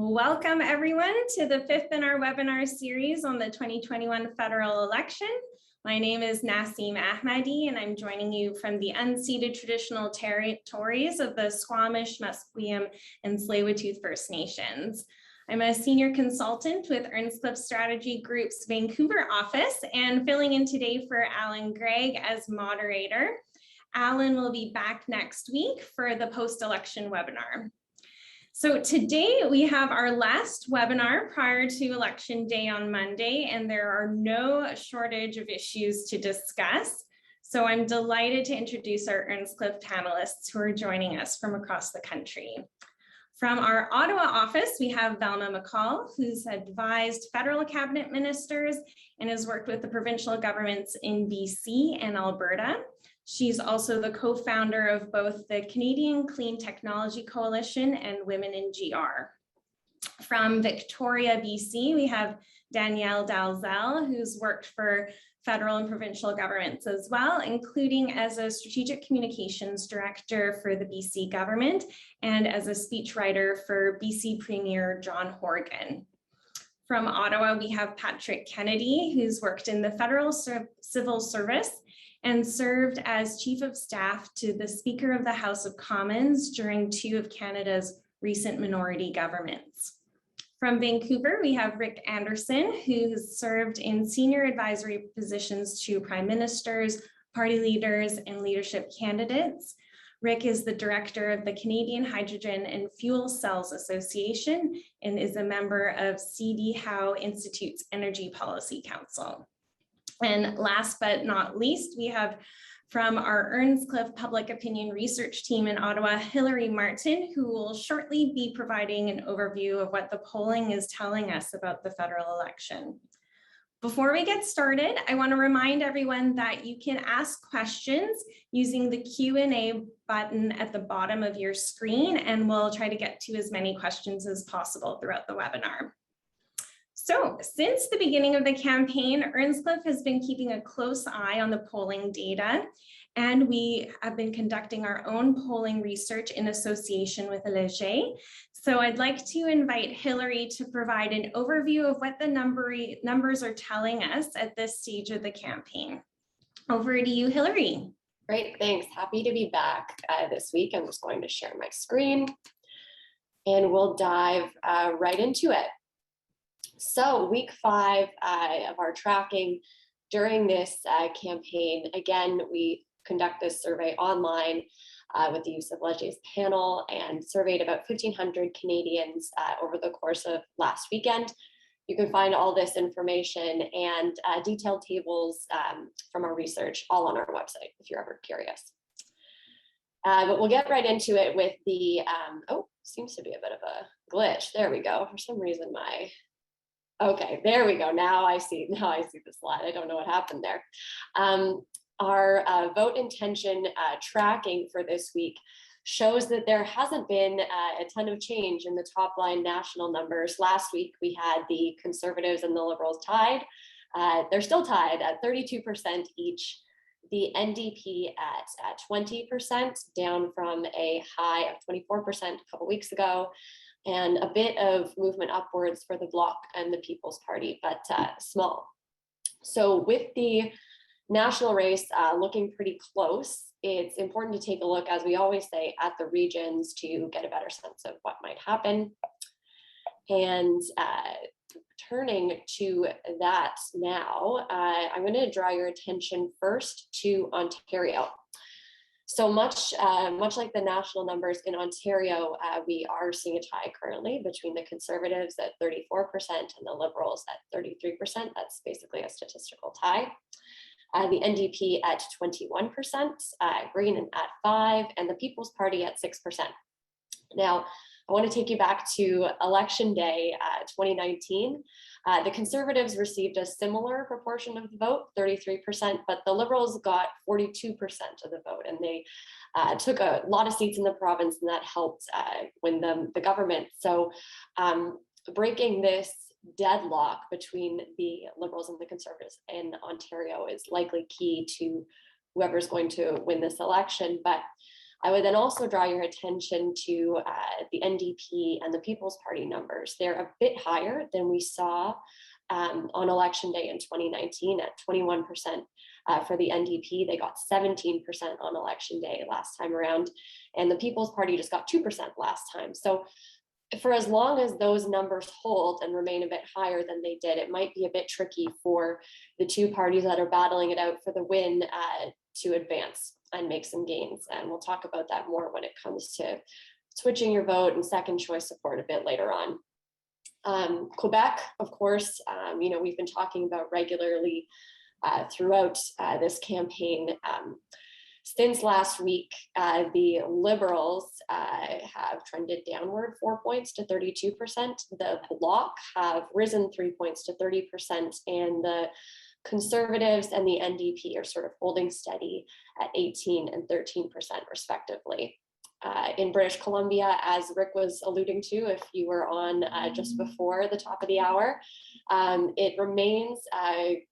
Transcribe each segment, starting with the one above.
Welcome everyone to the fifth in our webinar series on the 2021 federal election. My name is Naseem Ahmadi and I'm joining you from the unceded traditional territories of the Squamish, Musqueam, and Tsleil-Waututh First Nations. I'm a senior consultant with Earnscliffe Strategy Group's Vancouver office and filling in today for Alan Gregg as moderator. Alan will be back next week for the post-election webinar. So today we have our last webinar prior to Election Day on Monday, and there are no shortage of issues to discuss. So I'm delighted to introduce our Earnscliffe panelists who are joining us from across the country. From our Ottawa office, we have Velma McCall, who's advised federal cabinet ministers and has worked with the provincial governments in BC and Alberta. She's also the co-founder of both the Canadian Clean Technology Coalition and Women in GR. From Victoria, BC, we have Danielle Dalzell, who's worked for federal and provincial governments as well, including as a strategic communications director for the BC government and as a speechwriter for BC Premier John Horgan. From Ottawa, we have Patrick Kennedy, who's worked in the federal civil service and served as Chief of Staff to the Speaker of the House of Commons during two of Canada's recent minority governments. From Vancouver, we have Rick Anderson, who has served in senior advisory positions to prime ministers, party leaders, and leadership candidates. Rick is the director of the Canadian Hydrogen and Fuel Cells Association and is a member of C.D. Howe Institute's Energy Policy Council. And last but not least, we have from our Earnscliffe Public Opinion Research Team in Ottawa, Hilary Martin, who will shortly be providing an overview of what the polling is telling us about the federal election. Before we get started, I want to remind everyone that you can ask questions using the Q&A button at the bottom of your screen, and we'll try to get to as many questions as possible throughout the webinar. So since the beginning of the campaign, Earnscliffe has been keeping a close eye on the polling data, and we have been conducting our own polling research in association with Leger. So I'd like to invite Hilary to provide an overview of what the numbers are telling us at this stage of the campaign. Over to you, Hilary. Great, thanks. Happy to be back this week. I'm just going to share my screen and we'll dive right into it. So week 5 of our tracking during this campaign, again, we conduct this survey online with the use of Leger's panel and surveyed about 1,500 Canadians over the course of last weekend. You can find all this information and detailed tables from our research all on our website if you're ever curious. But we'll get right into it with the, seems to be a bit of a glitch. There we go. For some reason, okay, there we go. Now I see the slide. I don't know what happened there. Our vote intention tracking for this week shows that there hasn't been a ton of change in the top line national numbers. Last week, we had the Conservatives and the Liberals tied. They're still tied at 32% each. The NDP at 20%, down from a high of 24% a couple weeks ago, and a bit of movement upwards for the Bloc and the People's Party, but small. So with the national race looking pretty close, it's important to take a look, as we always say, at the regions to get a better sense of what might happen. And turning to that now, I'm going to draw your attention first to Ontario. So much like the national numbers in Ontario, we are seeing a tie currently between the Conservatives at 34% and the Liberals at 33%. That's basically a statistical tie. The NDP at 21%, Green at 5%, and the People's Party at 6%. Now, I want to take you back to Election Day 2019. The Conservatives received a similar proportion of the vote, 33%, but the Liberals got 42% of the vote, and they took a lot of seats in the province, and that helped win them the government. So breaking this deadlock between the Liberals and the Conservatives in Ontario is likely key to whoever's going to win this election. But I would then also draw your attention to the NDP and the People's Party numbers. They're a bit higher than we saw on election day in 2019 at 21% for the NDP. They got 17% on election day last time around, and the People's Party just got 2% last time. So for as long as those numbers hold and remain a bit higher than they did, it might be a bit tricky for the two parties that are battling it out for the win to advance and make some gains. And we'll talk about that more when it comes to switching your vote and second choice support a bit later on. Quebec, of course, we've been talking about regularly throughout this campaign. Since last week, the Liberals have trended downward 4 points to 32%. The Bloc have risen 3 points to 30%, and the Conservatives and the NDP are sort of holding steady at 18 and 13% respectively. In British Columbia, as Rick was alluding to, if you were on just before the top of the hour, it remains a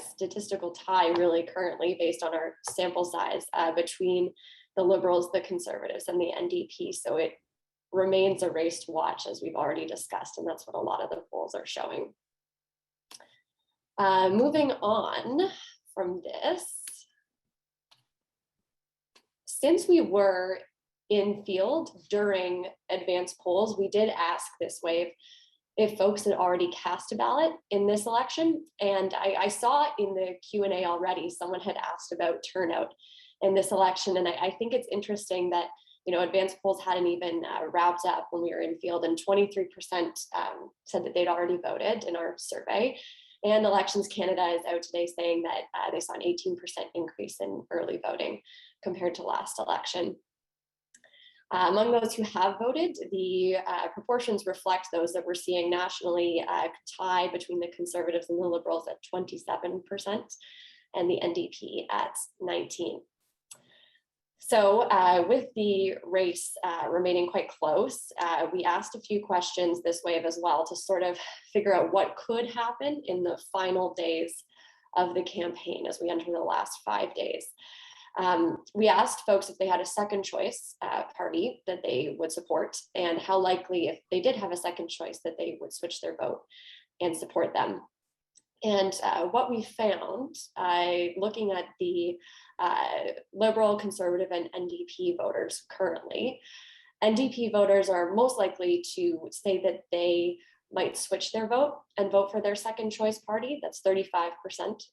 statistical tie really currently based on our sample size between the Liberals, the Conservatives, and the NDP. So it remains a race to watch, as we've already discussed, and that's what a lot of the polls are showing. Moving on from this, since we were in field during advanced polls, we did ask this wave if folks had already cast a ballot in this election. And I saw in the Q&A already, someone had asked about turnout in this election. And I think it's interesting that, advanced polls hadn't even wrapped up when we were in field, and 23% said that they'd already voted in our survey. And Elections Canada is out today saying that they saw an 18% increase in early voting compared to last election. Among those who have voted, the proportions reflect those that we're seeing nationally, tie between the Conservatives and the Liberals at 27% and the NDP at 19%. So with the race remaining quite close, we asked a few questions this wave as well to sort of figure out what could happen in the final days of the campaign as we enter the last 5 days. We asked folks if they had a second choice party that they would support, and how likely, if they did have a second choice, that they would switch their vote and support them. And what we found, looking at the Liberal, Conservative, and NDP voters currently, NDP voters are most likely to say that they might switch their vote and vote for their second choice party. That's 35%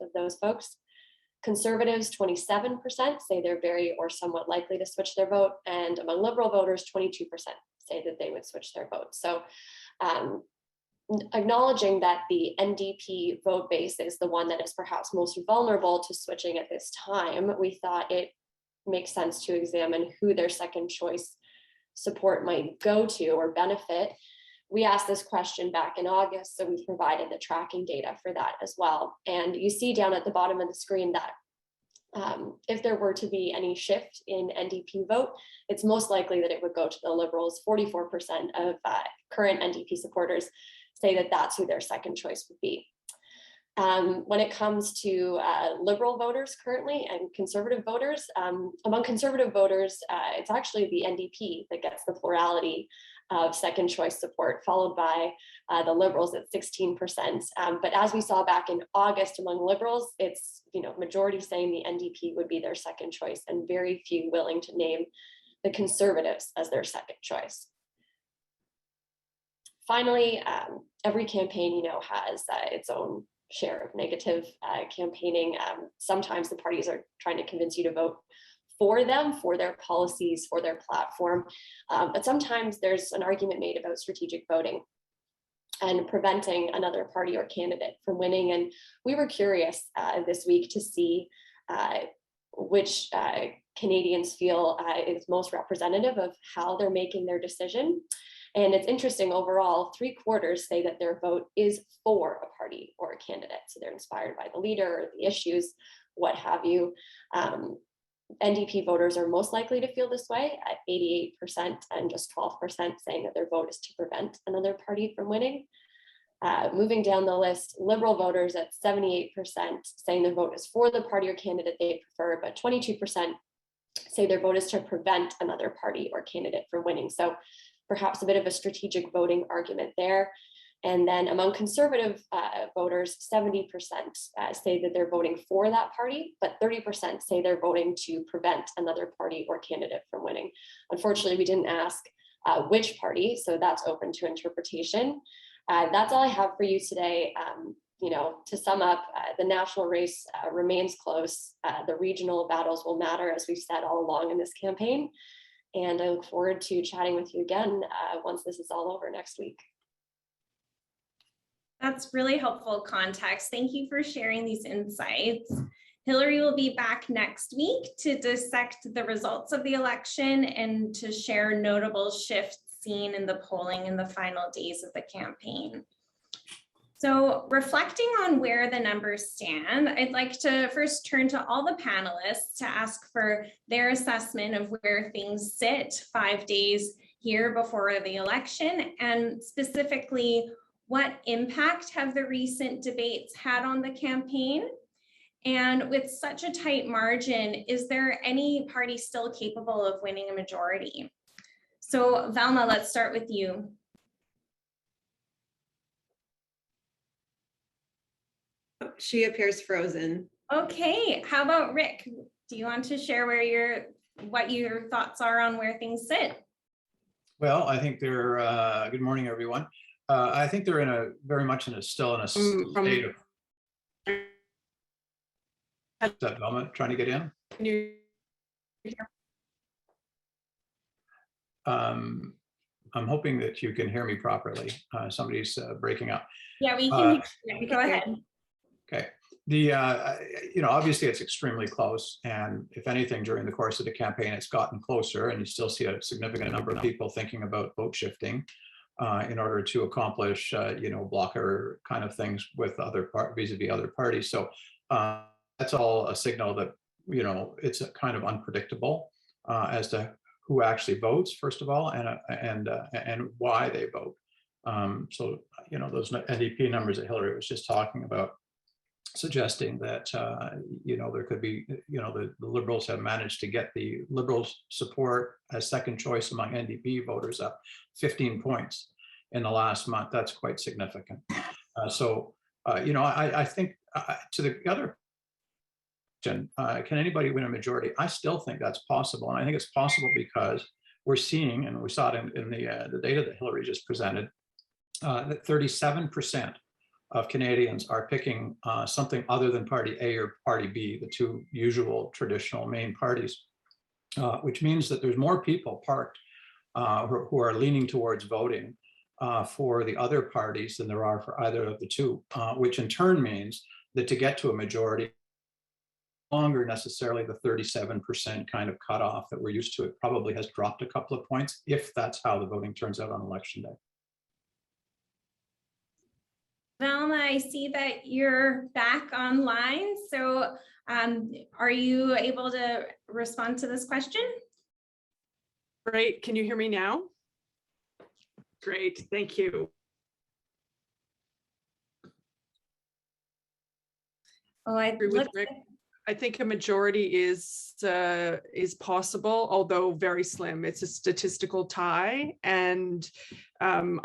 of those folks. Conservatives, 27% say they're very or somewhat likely to switch their vote. And among Liberal voters, 22% say that they would switch their vote. So acknowledging that the NDP vote base is the one that is perhaps most vulnerable to switching at this time, we thought it makes sense to examine who their second choice support might go to or benefit. We asked this question back in August, so we've provided the tracking data for that as well. And you see down at the bottom of the screen that if there were to be any shift in NDP vote, it's most likely that it would go to the Liberals. 44% of current NDP supporters say that that's who their second choice would be. When it comes to Liberal voters currently and Conservative voters, among Conservative voters, it's actually the NDP that gets the plurality of second choice support, followed by the Liberals at 16%. But as we saw back in August among Liberals, it's majority saying the NDP would be their second choice, and very few willing to name the Conservatives as their second choice. Finally, every campaign has its own share of negative campaigning. Sometimes the parties are trying to convince you to vote for them, for their policies, for their platform. But sometimes there's an argument made about strategic voting and preventing another party or candidate from winning. And we were curious this week to see which Canadians feel is most representative of how they're making their decision. And it's interesting, overall, 3/4 say that their vote is for a party or a candidate. So they're inspired by the leader or the issues, what have you. NDP voters are most likely to feel this way at 88%, and just 12% saying that their vote is to prevent another party from winning. Moving down the list, Liberal voters at 78% saying their vote is for the party or candidate they prefer, but 22% say their vote is to prevent another party or candidate from winning. So perhaps a bit of a strategic voting argument there. And then among conservative voters, 70% say that they're voting for that party, but 30% say they're voting to prevent another party or candidate from winning. Unfortunately, we didn't ask which party, so that's open to interpretation. That's all I have for you today. You know, to sum up, the national race remains close. The regional battles will matter, as we've said all along in this campaign. And I look forward to chatting with you again once this is all over next week. That's really helpful context. Thank you for sharing these insights. Hillary will be back next week to dissect the results of the election and to share notable shifts seen in the polling in the final days of the campaign. So reflecting on where the numbers stand, I'd like to first turn to all the panelists to ask for their assessment of where things sit 5 days here before the election, and specifically, what impact have the recent debates had on the campaign? And with such a tight margin, is there any party still capable of winning a majority? So Velma, let's start with you. She appears frozen. Okay, how about Rick? Do you want to share what your thoughts are on where things sit? Well, I think they're, good morning, everyone. I think they're very much still in a state of. Is that Velma trying to get in? Can you I'm hoping that you can hear me properly. Somebody's breaking up. Yeah, we can hear you. Go ahead. Okay. Obviously it's extremely close, and if anything, during the course of the campaign, it's gotten closer, and you still see a significant number of people thinking about vote shifting in order to accomplish, blocker kind of things with vis-a-vis other parties. So that's all a signal that, it's a kind of unpredictable as to who actually votes, first of all, and why they vote. So, those NDP numbers that Hillary was just talking about, suggesting that, there could be, the Liberals have managed to get the Liberals' support as second choice among NDP voters up 15 points in the last month. That's quite significant. I think to the other question, can anybody win a majority? I still think that's possible. And I think it's possible because we're seeing, and we saw it in the data that Hillary just presented, that 37% of Canadians are picking something other than Party A or Party B, the two usual traditional main parties, which means that there's more people parked who are leaning towards voting for the other parties than there are for either of the two, which in turn means that to get to a majority, no longer necessarily the 37% kind of cutoff that we're used to. It probably has dropped a couple of points if that's how the voting turns out on election day. Velma, I see that you're back online. So are you able to respond to this question? Great. Can you hear me now? Great. Thank you. Oh, I think a majority is possible, although very slim. It's a statistical tie, and I'm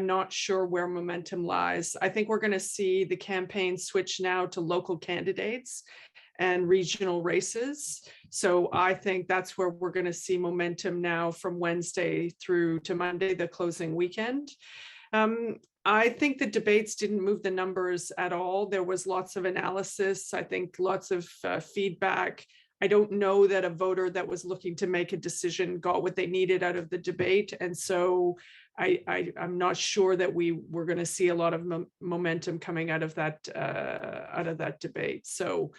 not sure where momentum lies. I think we're going to see the campaign switch now to local candidates and regional races. So I think that's where we're going to see momentum now from Wednesday through to Monday, the closing weekend. I think the debates didn't move the numbers at all. There was lots of analysis, I think lots of feedback. I don't know that a voter that was looking to make a decision got what they needed out of the debate. And so I'm not sure that we were going to see a lot of momentum coming out of that debate. So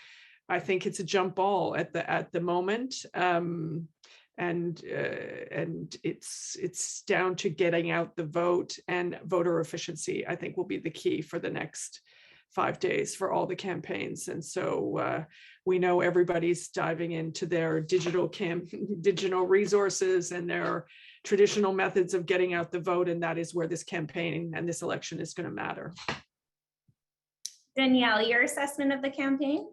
I think it's a jump ball at the moment. And it's down to getting out the vote, and voter efficiency, I think, will be the key for the next 5 days for all the campaigns. And so we know everybody's diving into their digital resources and their traditional methods of getting out the vote, and that is where this campaign and this election is going to matter. Danielle, your assessment of the campaign?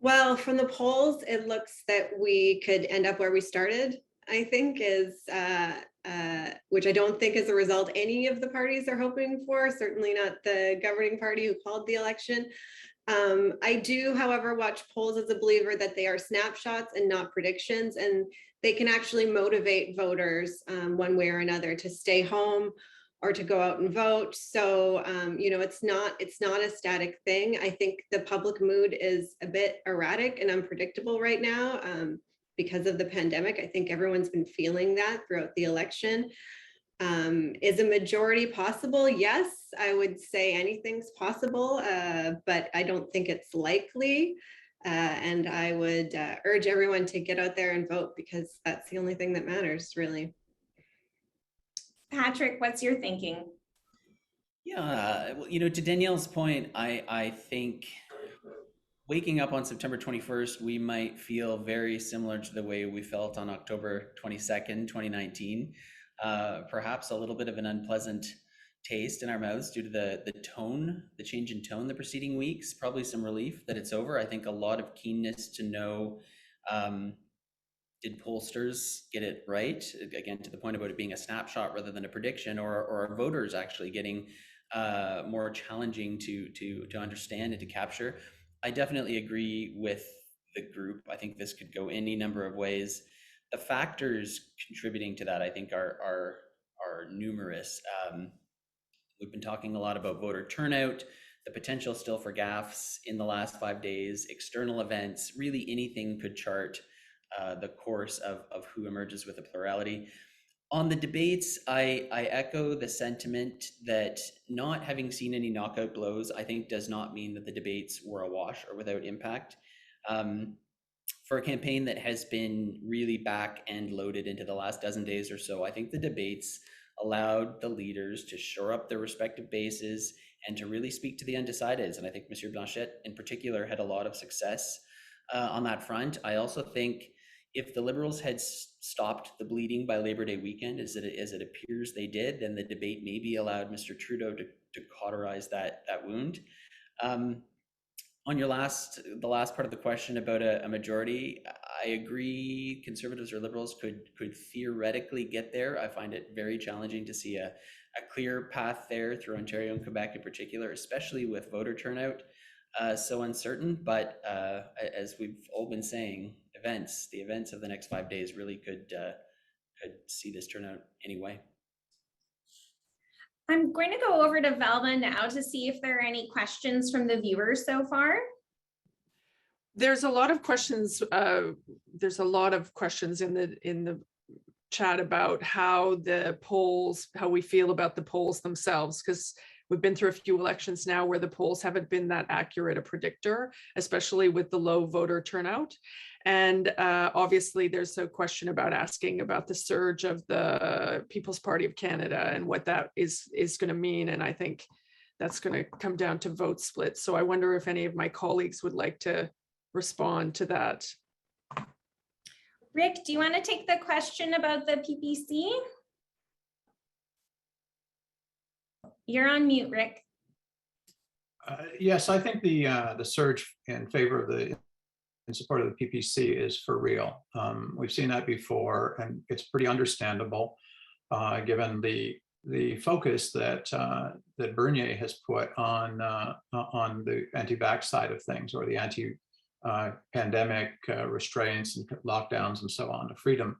Well, from the polls, it looks that we could end up where we started, I think, which I don't think is the result any of the parties are hoping for, certainly not the governing party who called the election. I do, however, watch polls as a believer that they are snapshots and not predictions, and they can actually motivate voters one way or another to stay home or to go out and vote. So, it's not a static thing. I think the public mood is a bit erratic and unpredictable right now because of the pandemic. I think everyone's been feeling that throughout the election. Is a majority possible? Yes, I would say anything's possible, but I don't think it's likely. And I would urge everyone to get out there and vote because that's the only thing that matters, really. Patrick, what's your thinking? Yeah, to Danielle's point, I think waking up on September 21st, we might feel very similar to the way we felt on October 22nd, 2019. Perhaps a little bit of an unpleasant taste in our mouths due to the change in tone the preceding weeks, probably some relief that it's over. I think a lot of keenness to know, did pollsters get it right? Again, to the point about it being a snapshot rather than a prediction, or are voters actually getting more challenging to understand and to capture? I definitely agree with the group. I think this could go any number of ways. The factors contributing to that, I think, are numerous. We've been talking a lot about voter turnout, the potential still for gaffes in the last 5 days, external events, really anything could chart the course of who emerges with a plurality. On the debates, I echo the sentiment that not having seen any knockout blows, I think, does not mean that the debates were a wash or without impact. For a campaign that has been really back end loaded into the last dozen days or so, I think the debates allowed the leaders to shore up their respective bases and to really speak to the undecideds. And I think Monsieur Blanchette in particular had a lot of success on that front. I also think if the Liberals had stopped the bleeding by Labor Day weekend, as it appears they did, then the debate maybe allowed Mr. Trudeau to cauterize that wound. On the last part of the question about a majority, I agree Conservatives or Liberals could theoretically get there. I find it very challenging to see a clear path there through Ontario and Quebec in particular, especially with voter turnout so uncertain. But as we've all been saying, the events of the next 5 days really could see this turn out anyway. I'm going to go over to Velma now to see if there are any questions from the viewers so far. There's a lot of questions. There's a lot of questions in the chat about how we feel about the polls themselves, because we've been through a few elections now where the polls haven't been that accurate a predictor, especially with the low voter turnout. And obviously there's a question about asking about the surge of the People's Party of Canada and what that is going to mean. And I think that's going to come down to vote split. So I wonder if any of my colleagues would like to respond to that. Rick, do you want to take the question about the PPC? You're on mute, Rick. Yes, I think the surge in favor of in support of the PPC is for real. We've seen that before, and it's pretty understandable given the focus that Bernier has put on the anti-vax side of things, or the anti-pandemic restraints and lockdowns and so on, the freedom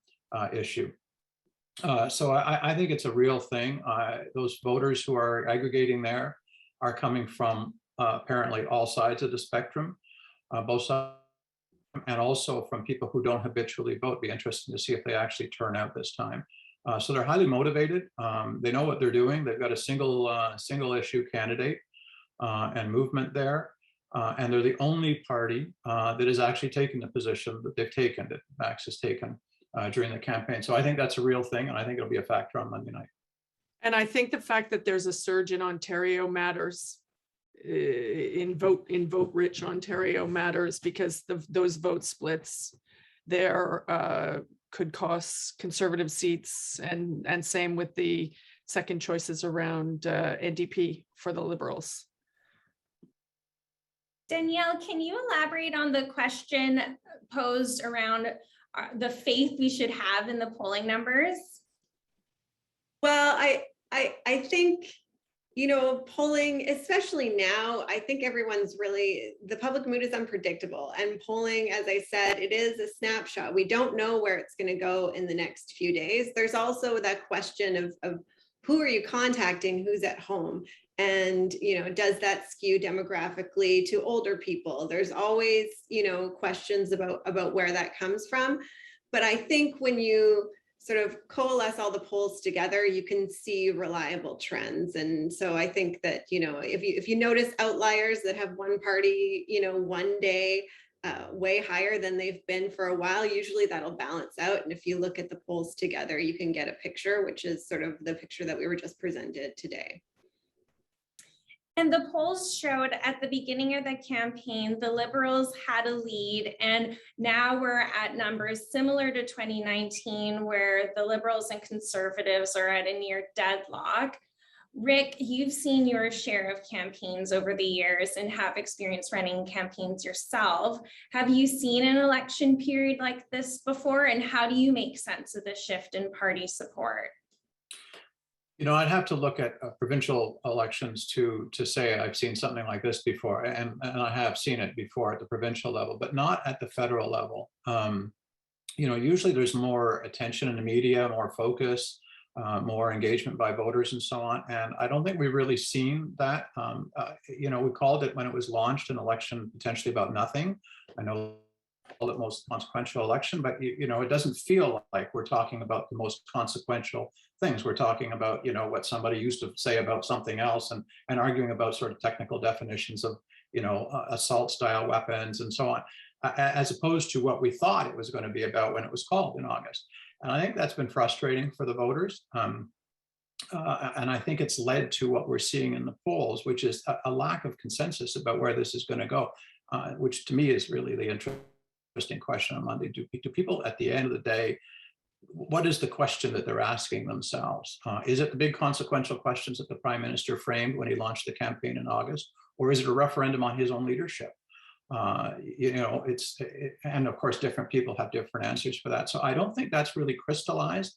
issue. So I think it's a real thing. Those voters who are aggregating there are coming from apparently all sides of the spectrum, both sides, and also from people who don't habitually vote. Be interesting to see if they actually turn out this time. So they're highly motivated. They know what they're doing. They've got a single issue candidate and movement there. And they're the only party that has actually taken the position that they've taken, that Max has taken during the campaign. So I think that's a real thing, and I think it'll be a factor on Monday night. And I think the fact that there's a surge in Ontario matters. In vote-rich Ontario matters, because those vote splits there could cost Conservative seats, and same with the second choices around NDP for the Liberals. Danielle, can you elaborate on the question posed around the faith we should have in the polling numbers? Well, I think, you know, polling, especially now, I think everyone's really, the public mood is unpredictable. And polling, as I said, it is a snapshot. We don't know where it's going to go in the next few days. There's also that question of who are you contacting, who's at home? And, you know, does that skew demographically to older people? There's always, you know, questions about where that comes from. But I think when you sort of coalesce all the polls together, you can see reliable trends. And so I think that, you know, if you notice outliers that have one party, you know, one day way higher than they've been for a while, usually that'll balance out. And if you look at the polls together, you can get a picture, which is sort of the picture that we were just presented today. And the polls showed at the beginning of the campaign, the Liberals had a lead, and now we're at numbers similar to 2019, where the Liberals and Conservatives are at a near deadlock. Rick, you've seen your share of campaigns over the years and have experience running campaigns yourself. Have you seen an election period like this before, and how do you make sense of the shift in party support? You know, I'd have to look at provincial elections to say I've seen something like this before, and I have seen it before at the provincial level, but not at the federal level. You know, usually there's more attention in the media, more focus, more engagement by voters and so on. And I don't think we've really seen that. You know, we called it when it was launched an election potentially about nothing. I know the most consequential election, but you know, it doesn't feel like we're talking about the most consequential things. We're talking about, you know, what somebody used to say about something else, and arguing about sort of technical definitions of, you know, assault style weapons and so on, as opposed to what we thought it was going to be about when it was called in August. And I think that's been frustrating for the voters. And I think it's led to what we're seeing in the polls, which is a lack of consensus about where this is going to go, which to me is really the interesting question on Monday. Do people at the end of the day, what is the question that they're asking themselves? Is it the big consequential questions that the Prime Minister framed when he launched the campaign in August, or is it a referendum on his own leadership? You know, and of course, different people have different answers for that. So I don't think that's really crystallized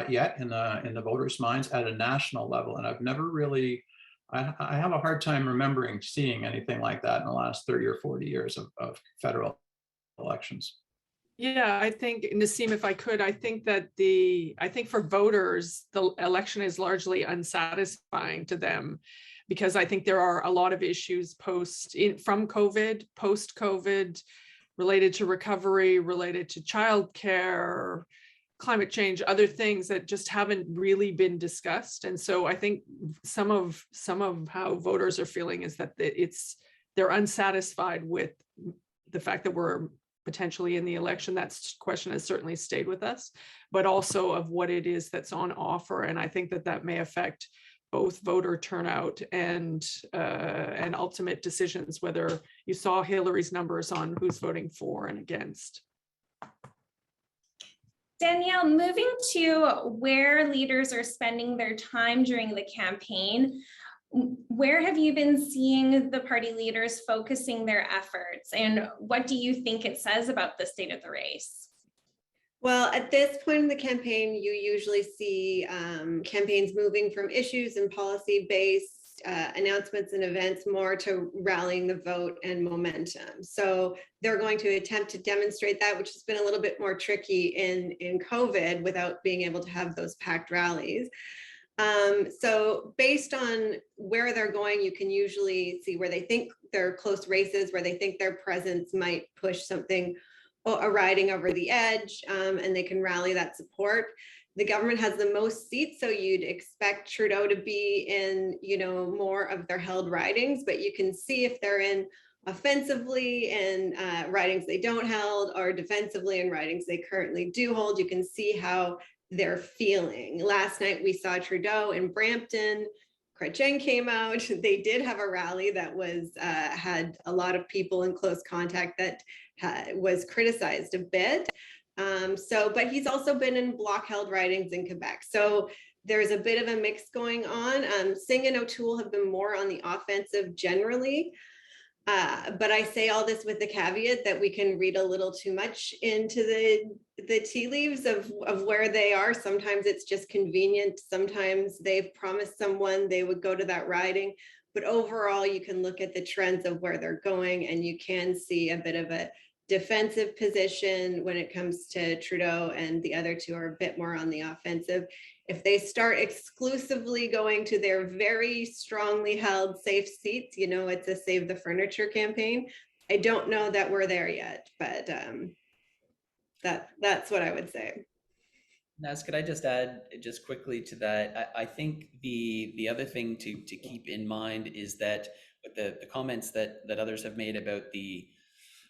yet in the voters' minds at a national level. And I've never really, I have a hard time remembering seeing anything like that in the last 30 or 40 years of federal elections. Yeah, I think, Nasim, if I could, I think for voters, the election is largely unsatisfying to them, because I think there are a lot of issues from COVID, post-COVID, related to recovery, related to childcare, climate change, other things that just haven't really been discussed. And so I think some of how voters are feeling is that they're unsatisfied with the fact that we're potentially in the election. That question has certainly stayed with us, but also of what it is that's on offer. And I think that may affect both voter turnout and ultimate decisions, whether you saw Hillary's numbers on who's voting for and against. Danielle, moving to where leaders are spending their time during the campaign, where have you been seeing the party leaders focusing their efforts, and what do you think it says about the state of the race? Well, at this point in the campaign, you usually see campaigns moving from issues and policy-based announcements and events more to rallying the vote and momentum. So they're going to attempt to demonstrate that, which has been a little bit more tricky in COVID without being able to have those packed rallies. So based on where they're going, you can usually see where they think they're close races, where they think their presence might push something, a riding over the edge, and they can rally that support. The government has the most seats, so you'd expect Trudeau to be in, you know, more of their held ridings, but you can see if they're in offensively in ridings they don't held, or defensively in ridings they currently do hold. You can see how they're feeling. Last night we saw Trudeau in Brampton. Chrétien came out. They did have a rally that was had a lot of people in close contact that was criticized a bit. But he's also been in block held ridings in Quebec. So there's a bit of a mix going on. Singh and O'Toole have been more on the offensive generally. But I say all this with the caveat that we can read a little too much into the tea leaves of where they are. Sometimes it's just convenient. Sometimes they've promised someone they would go to that riding. But overall, you can look at the trends of where they're going, and you can see a bit of a defensive position when it comes to Trudeau, and the other two are a bit more on the offensive. If they start exclusively going to their very strongly held safe seats, you know, it's a save the furniture campaign. I don't know that we're there yet, but that's what I would say. Nas, could I just add just quickly to that? I think the other thing to keep in mind is that with the comments that others have made about the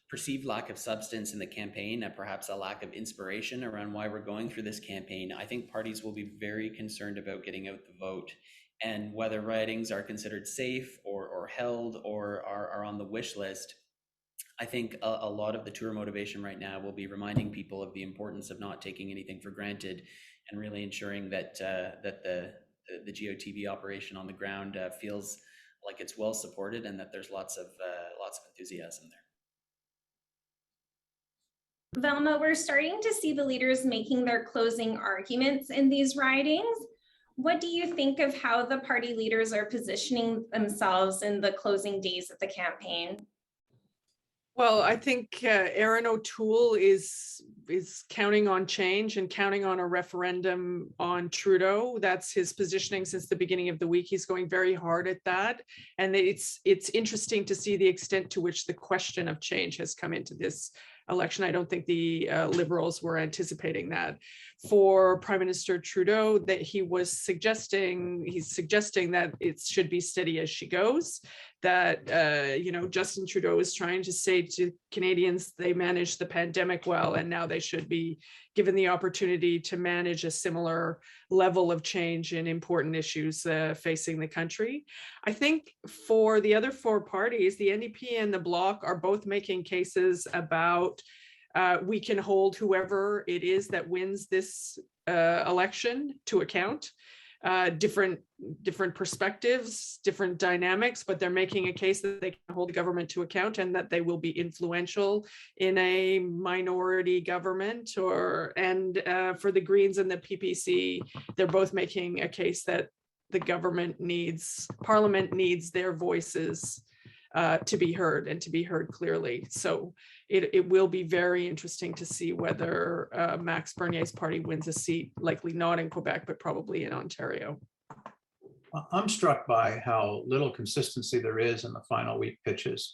perceived lack of substance in the campaign and perhaps a lack of inspiration around why we're going through this campaign, I think parties will be very concerned about getting out the vote, and whether ridings are considered safe or held or are on the wish list. I think a lot of the tour motivation right now will be reminding people of the importance of not taking anything for granted and really ensuring that that the GOTV operation on the ground feels like it's well supported and that there's lots of enthusiasm there. Velma, we're starting to see the leaders making their closing arguments in these ridings. What do you think of how the party leaders are positioning themselves in the closing days of the campaign? Well, I think Aaron O'Toole is counting on change and counting on a referendum on Trudeau. That's his positioning since the beginning of the week. He's going very hard at that. And it's interesting to see the extent to which the question of change has come into this election. I don't think the Liberals were anticipating that. For Prime Minister Trudeau, that he's suggesting that it should be steady as she goes, that Justin Trudeau is trying to say to Canadians they managed the pandemic well, and now they should be given the opportunity to manage a similar level of change in important issues facing the country. I think for the other four parties, the NDP and the Bloc are both making cases about we can hold whoever it is that wins this election to account. Different perspectives, different dynamics, but they're making a case that they can hold the government to account and that they will be influential in a minority government. And for the Greens and the PPC, they're both making a case that the Parliament needs their voices to be heard and to be heard clearly. So it will be very interesting to see whether Max Bernier's party wins a seat, likely not in Quebec, but probably in Ontario. I'm struck by how little consistency there is in the final week pitches,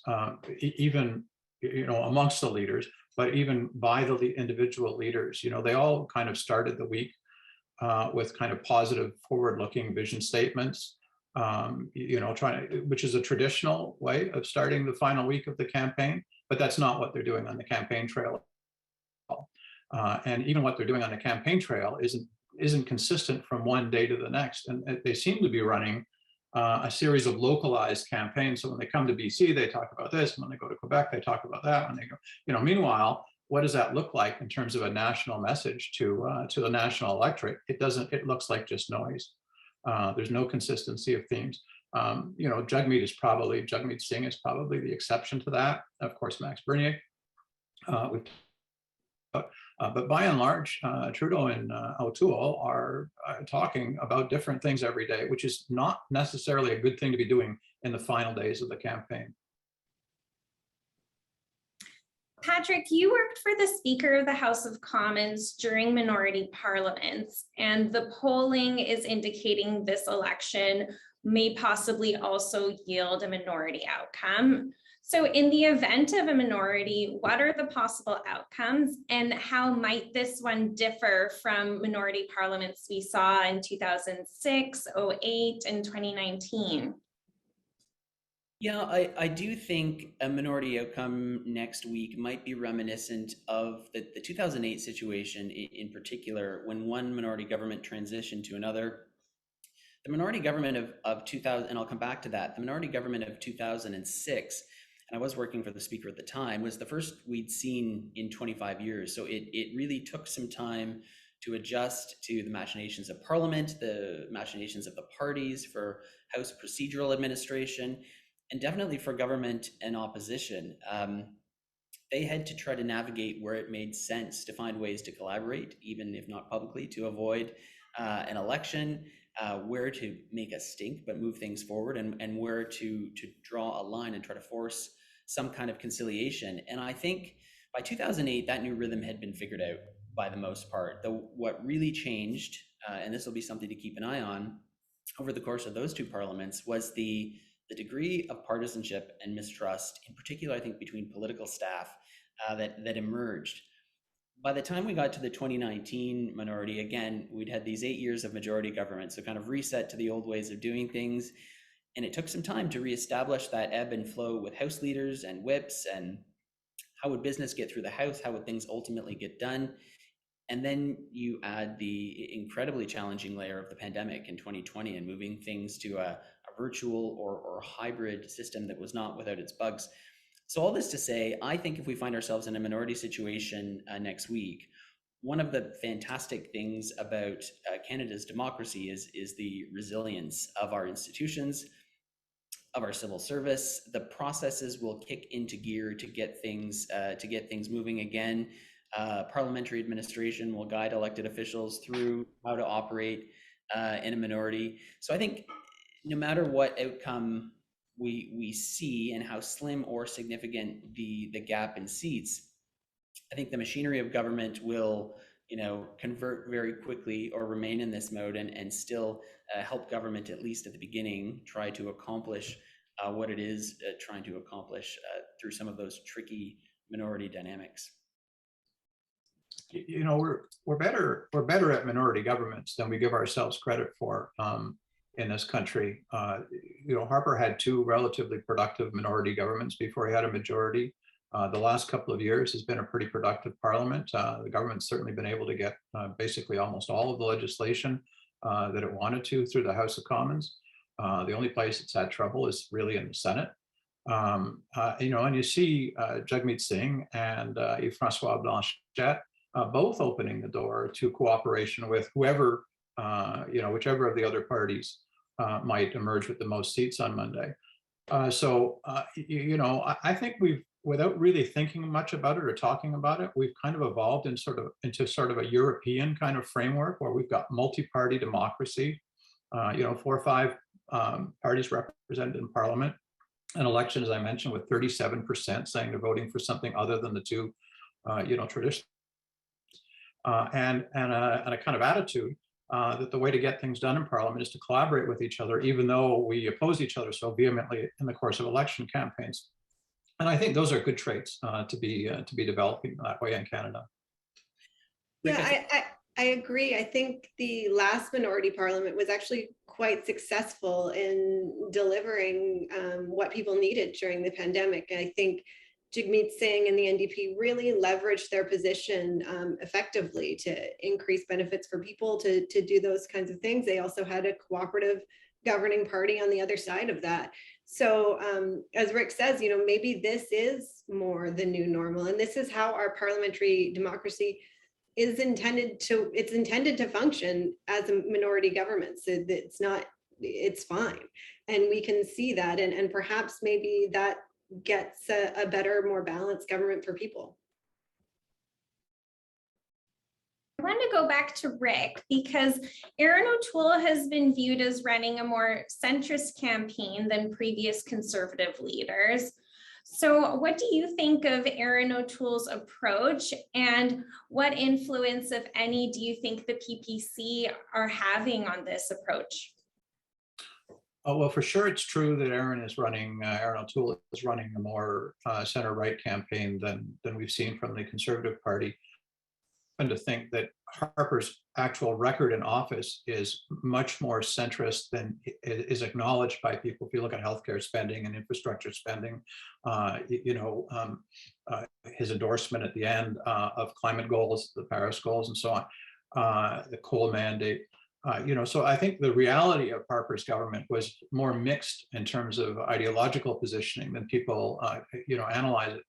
even amongst the leaders, but even by the individual leaders. They all kind of started the week with kind of positive, forward-looking vision statements. Which is a traditional way of starting the final week of the campaign, but that's not what they're doing on the campaign trail. And even what they're doing on the campaign trail isn't consistent from one day to the next. And they seem to be running a series of localized campaigns. So when they come to BC, they talk about this. And when they go to Quebec, they talk about that. When they go, meanwhile, what does that look like in terms of a national message to the national electorate? It looks like just noise. There's no consistency of themes. Jagmeet Singh is probably the exception to that. Of course, Max Bernier. But by and large, Trudeau and O'Toole are talking about different things every day, which is not necessarily a good thing to be doing in the final days of the campaign. Patrick, you worked for the Speaker of the House of Commons during minority parliaments, and the polling is indicating this election may possibly also yield a minority outcome. So in the event of a minority, what are the possible outcomes, and how might this one differ from minority parliaments we saw in 2006, 08, and 2019? Yeah, I do think a minority outcome next week might be reminiscent of the 2008 situation in particular, when one minority government transitioned to another. The minority government of 2000, and I'll come back to that, the minority government of 2006, and I was working for the Speaker at the time, was the first we'd seen in 25 years. So it really took some time to adjust to the machinations of Parliament, the machinations of the parties for House procedural administration. and definitely for government and opposition. They had to try to navigate where it made sense to find ways to collaborate, even if not publicly, to avoid an election, where to make a stink but move things forward, and where to draw a line and try to force some kind of conciliation. And I think by 2008, that new rhythm had been figured out by the most part. What really changed, and this will be something to keep an eye on over the course of those two parliaments, was the degree of partisanship and mistrust, in particular, I think, between political staff that emerged. By the time we got to the 2019 minority, again, we'd had these 8 years of majority government, so kind of reset to the old ways of doing things. And it took some time to reestablish that ebb and flow with House leaders and whips, and how would business get through the House? How would things ultimately get done? And then you add the incredibly challenging layer of the pandemic in 2020 and moving things to a virtual or hybrid system that was not without its bugs. So all this to say, I think if we find ourselves in a minority situation next week, one of the fantastic things about Canada's democracy is the resilience of our institutions, of our civil service. The processes will kick into gear to get things moving again. Parliamentary administration will guide elected officials through how to operate in a minority. So I think no matter what outcome we see and how slim or significant the gap in seats, I think the machinery of government will, convert very quickly or remain in this mode and still help government, at least at the beginning, try to accomplish what it is trying to accomplish through some of those tricky minority dynamics. We're better at minority governments than we give ourselves credit for in this country. Harper had two relatively productive minority governments before he had a majority. The last couple of years has been a pretty productive parliament. The government's certainly been able to get basically almost all of the legislation that it wanted to through the House of Commons. The only place it's had trouble is really in the Senate. And you see Jagmeet Singh and Yves-François Blanchet both opening the door to cooperation with whoever, whichever of the other parties might emerge with the most seats on Monday. I think we've, without really thinking much about it or talking about it, we've kind of evolved into sort of a European kind of framework where we've got multi-party democracy, 4 or 5 parties represented in Parliament. An election, as I mentioned, with 37% saying they're voting for something other than the two, traditional, and a kind of attitude that the way to get things done in Parliament is to collaborate with each other, even though we oppose each other so vehemently in the course of election campaigns. And I think those are good traits to be developing that way in Canada. Yeah, I agree. I think the last minority parliament was actually quite successful in delivering what people needed during the pandemic. And I think Jagmeet Singh and the NDP really leveraged their position effectively to increase benefits for people, to do those kinds of things. They also had a cooperative governing party on the other side of that. So as Rick says, maybe this is more the new normal, and this is how our parliamentary democracy is intended to function as a minority government. So it's fine. And we can see that, and perhaps maybe that gets a better, more balanced government for people. I want to go back to Rick because Erin O'Toole has been viewed as running a more centrist campaign than previous Conservative leaders. So what do you think of Erin O'Toole's approach, and what influence, if any, do you think the PPC are having on this approach? Oh, well, for sure, it's true that Erin O'Toole is running a more center-right campaign than we've seen from the Conservative Party. And to think that Harper's actual record in office is much more centrist than is acknowledged by people. If you look at healthcare spending and infrastructure spending, his endorsement at the end of climate goals, the Paris goals, and so on, the coal mandate. So I think the reality of Harper's government was more mixed in terms of ideological positioning than people, analyze it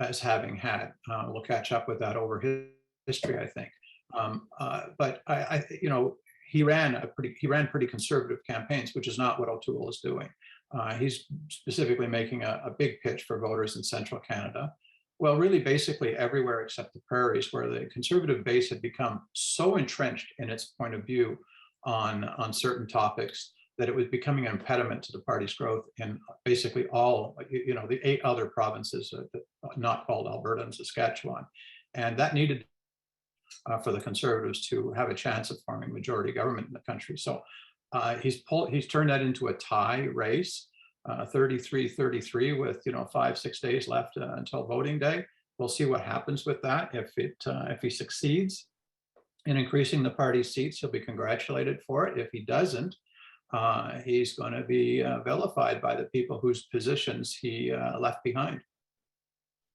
as having had. We'll catch up with that over history, I think. But he ran pretty conservative campaigns, which is not what O'Toole is doing. He's specifically making a big pitch for voters in central Canada. Well, really basically everywhere except the prairies, where the Conservative base had become so entrenched in its point of view on certain topics that it was becoming an impediment to the party's growth in basically all, the 8 other provinces not called Alberta and Saskatchewan. And that needed for the Conservatives to have a chance of forming majority government in the country. So he's turned that into a tie race, 33-33 with 5-6 days left until voting day. We'll see what happens with that. If he succeeds in increasing the party's seats, he'll be congratulated for it. If he doesn't, he's going to be vilified by the people whose positions he left behind.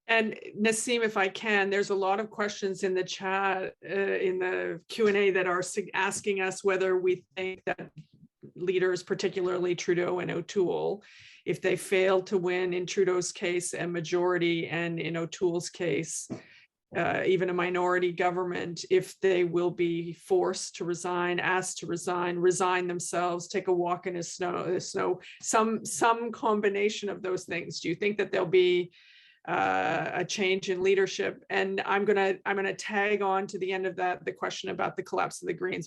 And Nasim, if I can, there's a lot of questions in the chat, in the Q&A, that are asking us whether we think that leaders, particularly Trudeau and O'Toole, if they fail to win in Trudeau's case a majority, and in O'Toole's case, even a minority government, if they will be forced to resign, asked to resign themselves, take a walk in the snow, some combination of those things. Do you think that there'll be a change in leadership? And I'm gonna tag on to the end of that the question about the collapse of the Greens,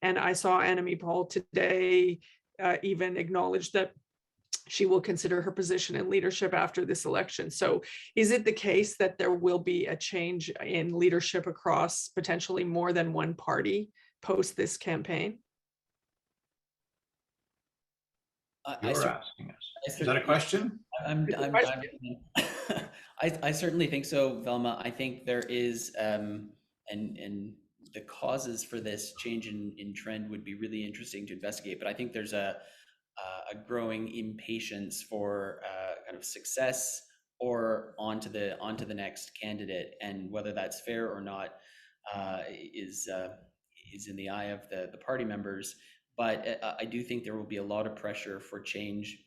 and I saw Annemie Paul today even acknowledge that she will consider her position in leadership after this election. So is it the case that there will be a change in leadership across potentially more than one party post this campaign? You're asking us. Is that a question? I certainly think so, Velma. I think there is, and the causes for this change in trend would be really interesting to investigate. But I think there's a growing impatience for kind of success or onto the next candidate, and whether that's fair or not is in the eye of the party members. But I do think there will be a lot of pressure for change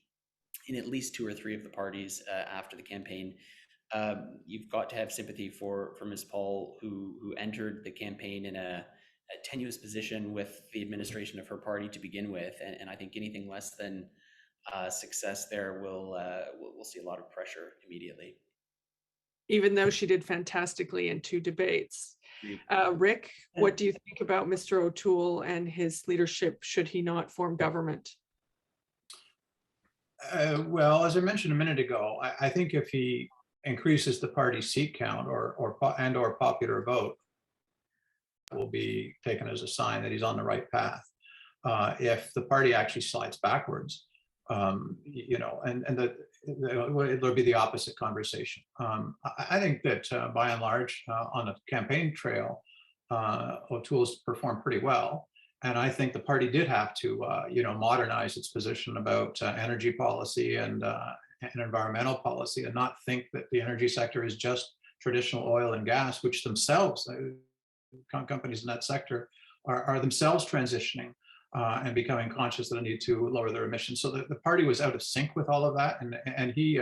in at least 2 or 3 of the parties after the campaign. You've got to have sympathy for Ms. Paul, who entered the campaign in a tenuous position with the administration of her party to begin with, and I think anything less than success there will see a lot of pressure immediately. Even though she did fantastically in 2 debates. Rick, what do you think about Mr. O'Toole and his leadership should he not form government? Well, as I mentioned a minute ago, I think if he increases the party seat count or popular vote, will be taken as a sign that he's on the right path. If the party actually slides backwards, there'll be the opposite conversation. I think that by and large, on the campaign trail, O'Toole's performed pretty well. And I think the party did have to, modernize its position about energy policy and environmental policy, and not think that the energy sector is just traditional oil and gas, which themselves, companies in that sector are themselves transitioning and becoming conscious that they need to lower their emissions. So the party was out of sync with all of that, and he's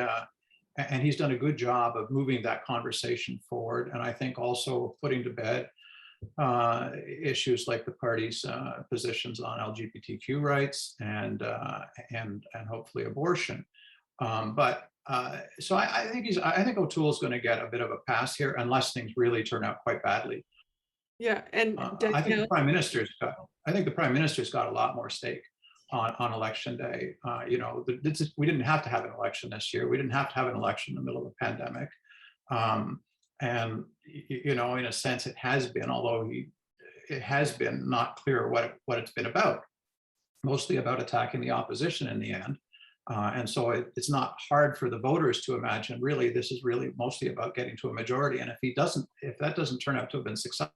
done a good job of moving that conversation forward. And I think also putting to bed issues like the party's positions on LGBTQ rights and hopefully abortion. So I think O'Toole's going to get a bit of a pass here, unless things really turn out quite badly. Yeah, and I think the prime minister's got a lot more stake on election day. We didn't have to have an election this year. We didn't have to have an election in the middle of a pandemic. And in a sense, it has been, although it has been not clear what it's been about. Mostly about attacking the opposition in the end. And so it's not hard for the voters to imagine, really, this is really mostly about getting to a majority. And if that doesn't turn out to have been successful,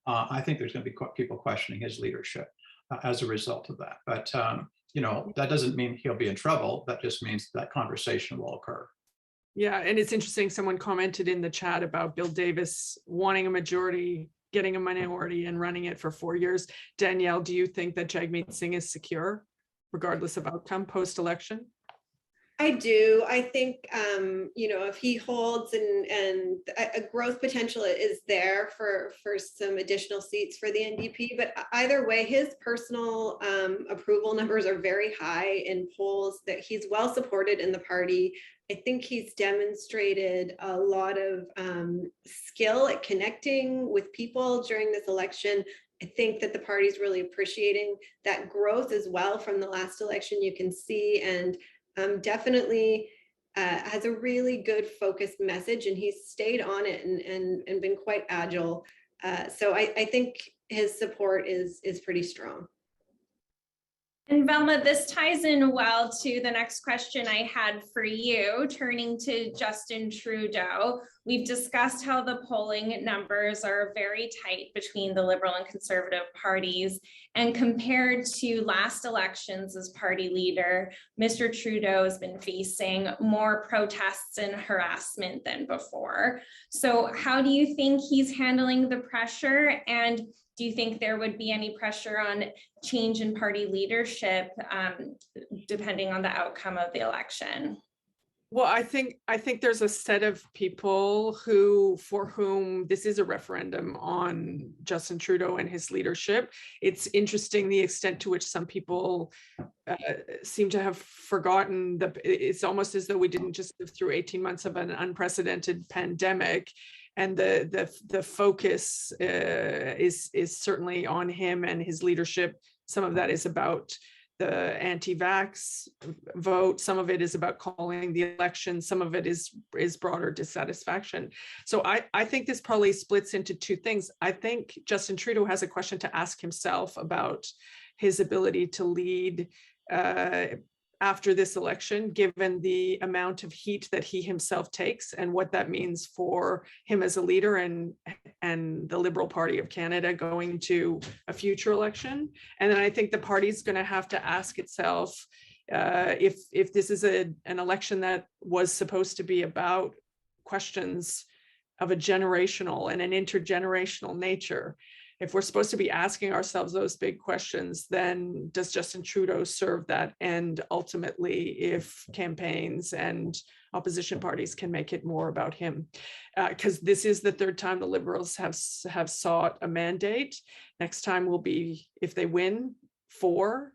I think there's going to be people questioning his leadership as a result of that. But, that doesn't mean he'll be in trouble. That just means that conversation will occur. Yeah, and it's interesting, someone commented in the chat about Bill Davis wanting a majority, getting a minority, and running it for 4 years. Danielle, do you think that Jagmeet Singh is secure, regardless of outcome post-election? I do. I think, if he holds and a growth potential is there for some additional seats for the NDP, but either way, his personal approval numbers are very high in polls, that he's well supported in the party. I think he's demonstrated a lot of skill at connecting with people during this election. I think that the party's really appreciating that growth as well from the last election, you can see, and definitely has a really good focused message, and he's stayed on it and been quite agile. So I think his support is pretty strong. And Velma, this ties in well to the next question I had for you, turning to Justin Trudeau. We've discussed how the polling numbers are very tight between the Liberal and Conservative parties. And compared to last elections as party leader, Mr. Trudeau has been facing more protests and harassment than before. So how do you think he's handling the pressure? And do you think there would be any pressure on change in party leadership depending on the outcome of the election? Well, I think there's a set of people for whom this is a referendum on Justin Trudeau and his leadership. It's interesting the extent to which some people seem to have forgotten that it's almost as though we didn't just live through 18 months of an unprecedented pandemic. And the focus is certainly on him and his leadership. Some of that is about the anti-vax vote. Some of it is about calling the election. Some of it is broader dissatisfaction. So I think this probably splits into two things. I think Justin Trudeau has a question to ask himself about his ability to lead after this election, given the amount of heat that he himself takes and what that means for him as a leader and the Liberal Party of Canada going to a future election. And then I think the party's going to have to ask itself if this is an election that was supposed to be about questions of a generational and an intergenerational nature. If we're supposed to be asking ourselves those big questions, then does Justin Trudeau serve that end ultimately if campaigns and opposition parties can make it more about him? Because this is the third time the Liberals have sought a mandate. Next time will be, if they win, 4.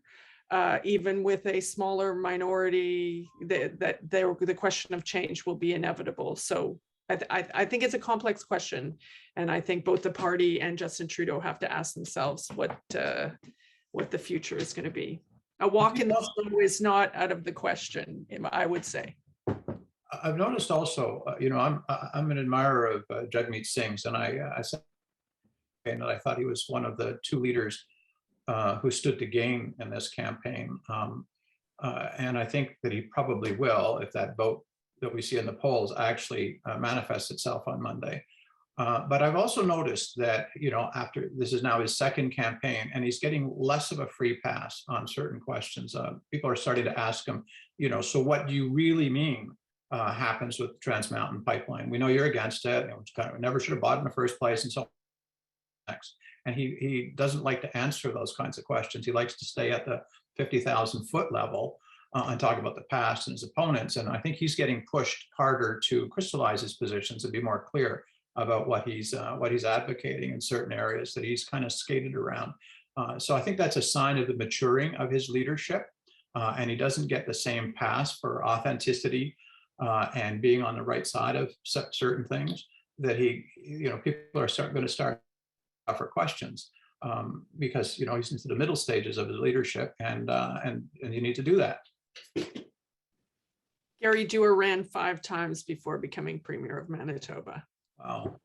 Even with a smaller minority, the question of change will be inevitable. So I think it's a complex question, and I think both the party and Justin Trudeau have to ask themselves what the future is going to be. A walk in the snow is not out of the question, I would say. I've noticed also, I'm an admirer of Jagmeet Singh's, and I said that I thought he was one of the 2 leaders who stood to gain in this campaign, and I think that he probably will if that vote that we see in the polls actually manifests itself on Monday. But I've also noticed that, after this is now his second campaign, and he's getting less of a free pass on certain questions. People are starting to ask him, so what do you really mean happens with the Trans Mountain Pipeline? We know you're against it. Never should have bought it in the first place, and so on. Next. And he doesn't like to answer those kinds of questions. He likes to stay at the 50,000 foot level and talk about the past and his opponents. And I think he's getting pushed harder to crystallize his positions and be more clear about what he's advocating in certain areas that he's kind of skated around. So I think that's a sign of the maturing of his leadership. And he doesn't get the same pass for authenticity and being on the right side of certain things that people are going to start for questions because he's into the middle stages of his leadership, and you need to do that. Gary Dewar ran 5 times before becoming Premier of Manitoba. Wow.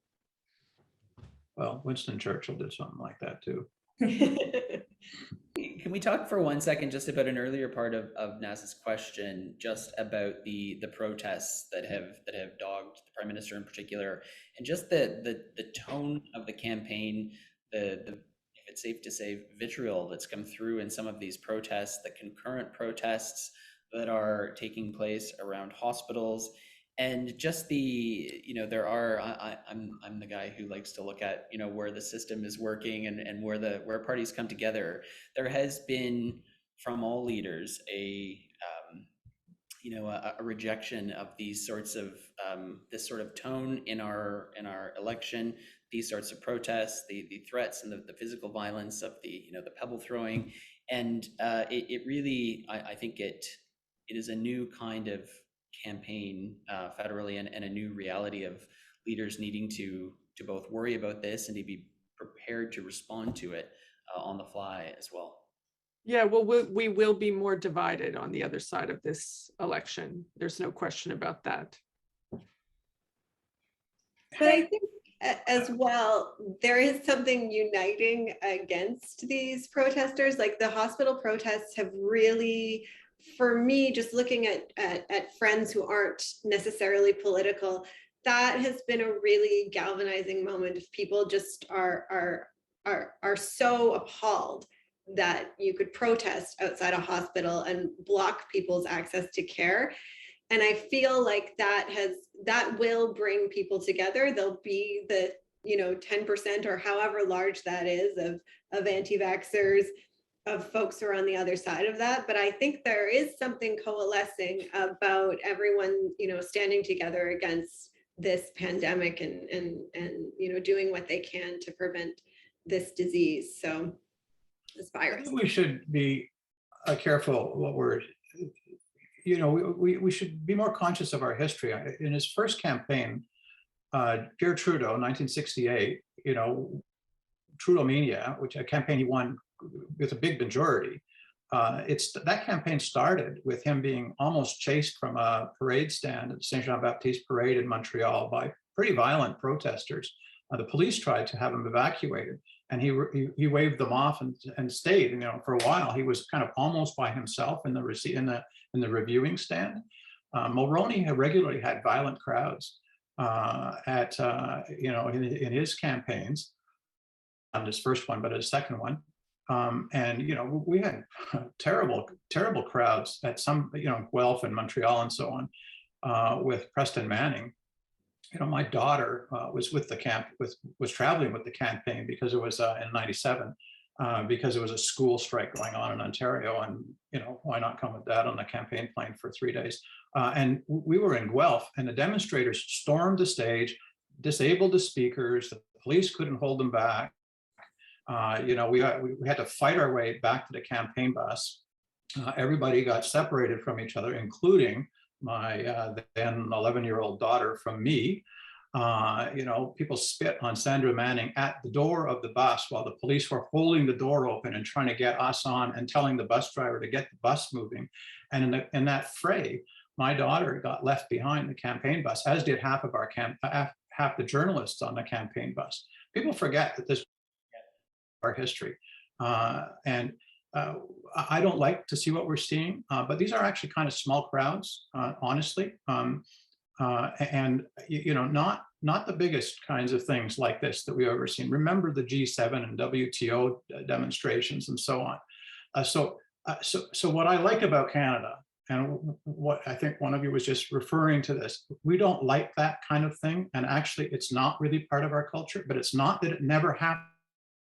Well, Winston Churchill did something like that too. Can we talk for 1 second just about an earlier part of Nas's question, just about the protests that have dogged the Prime Minister in particular, and just the tone of the campaign, the if it's safe to say, vitriol that's come through in some of these protests, the concurrent protests that are taking place around hospitals, and just there are, I'm the guy who likes to look at, where the system is working and where parties come together. There has been, from all leaders, a rejection of these sorts of this sort of tone in our election, these sorts of protests, the threats and the physical violence of the pebble throwing, and it really, I think it is a new kind of campaign federally, and a new reality of leaders needing to both worry about this and to be prepared to respond to it on the fly as well. Yeah, well, we will be more divided on the other side of this election. There's no question about that. But I think as well, there is something uniting against these protesters. Like the hospital protests have really, for me, just looking at friends who aren't necessarily political, that has been a really galvanizing moment. If people just are so appalled that you could protest outside a hospital and block people's access to care. And I feel like that will bring people together. There'll be the 10% or however large that is of anti-vaxxers, of folks who are on the other side of that. But I think there is something coalescing about everyone standing together against this pandemic and doing what they can to prevent this disease. So this virus. We should be careful what we're, we should be more conscious of our history. In his first campaign, Pierre Trudeau, 1968, Trudeau-mania, which a campaign he won with a big majority. That campaign started with him being almost chased from a parade stand at the Saint Jean-Baptiste parade in Montreal by pretty violent protesters. The police tried to have him evacuated, and he waved them off and stayed. For a while he was kind of almost by himself in the reviewing stand. Mulroney had regularly had violent crowds in his campaigns, not his first one, but his second one. And we had terrible crowds at some, Guelph and Montreal and so on, with Preston Manning. My daughter was with the was traveling with the campaign because it was in '97, because it was a school strike going on in Ontario, and why not come with Dad on the campaign plane for 3 days? And we were in Guelph, and the demonstrators stormed the stage, disabled the speakers. The police couldn't hold them back. We had to fight our way back to the campaign bus. Everybody got separated from each other, including my then 11-year-old daughter from me. People spit on Sandra Manning at the door of the bus while the police were holding the door open and trying to get us on and telling the bus driver to get the bus moving. And in that fray, my daughter got left behind the campaign bus, as did half the journalists on the campaign bus. People forget that this is our history. I don't like to see what we're seeing, but these are actually kind of small crowds, honestly. Not the biggest kinds of things like this that we've ever seen. Remember the G7 and WTO demonstrations and so on. So what I like about Canada, and what I think one of you was just referring to this, we don't like that kind of thing. And actually, it's not really part of our culture, but it's not that it never happened.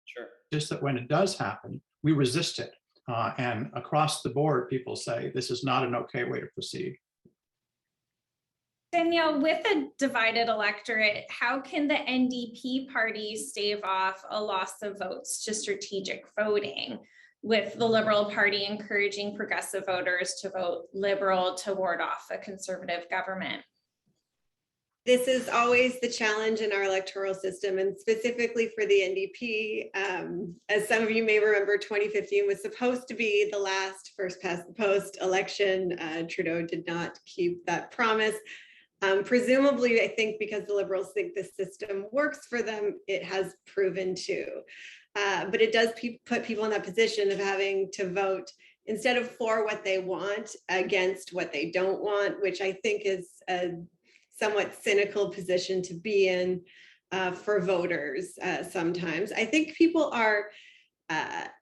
Sure. Just that when it does happen, we resist it. And across the board, people say this is not an okay way to proceed. Danielle, with a divided electorate, how can the NDP party stave off a loss of votes to strategic voting, with the Liberal Party encouraging progressive voters to vote Liberal to ward off a Conservative government? This is always the challenge in our electoral system, and specifically for the NDP. As some of you may remember, 2015 was supposed to be the last first past the post election. Trudeau did not keep that promise. Presumably, I think because the Liberals think the system works for them, it has proven to. But it does put people in that position of having to vote instead of for what they want, against what they don't want, which I think is a somewhat cynical position to be in for voters sometimes. I think people aren't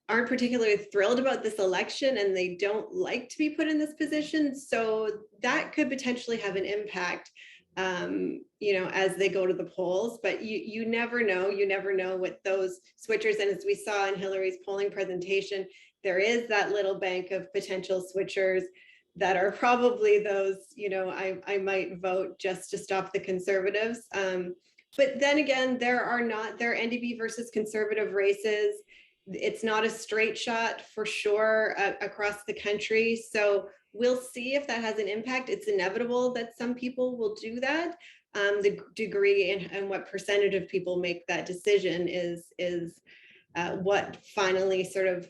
particularly thrilled about this election, and they don't like to be put in this position. So that could potentially have an impact, as they go to the polls. But you never know. You never know what those switchers, and as we saw in Hillary's polling presentation, there is that little bank of potential switchers that are probably those, I might vote just to stop the Conservatives. But then again, there are NDP versus Conservative races. It's not a straight shot for sure across the country. So we'll see if that has an impact. It's inevitable that some people will do that. The degree and what percentage of people make that decision is what finally sort of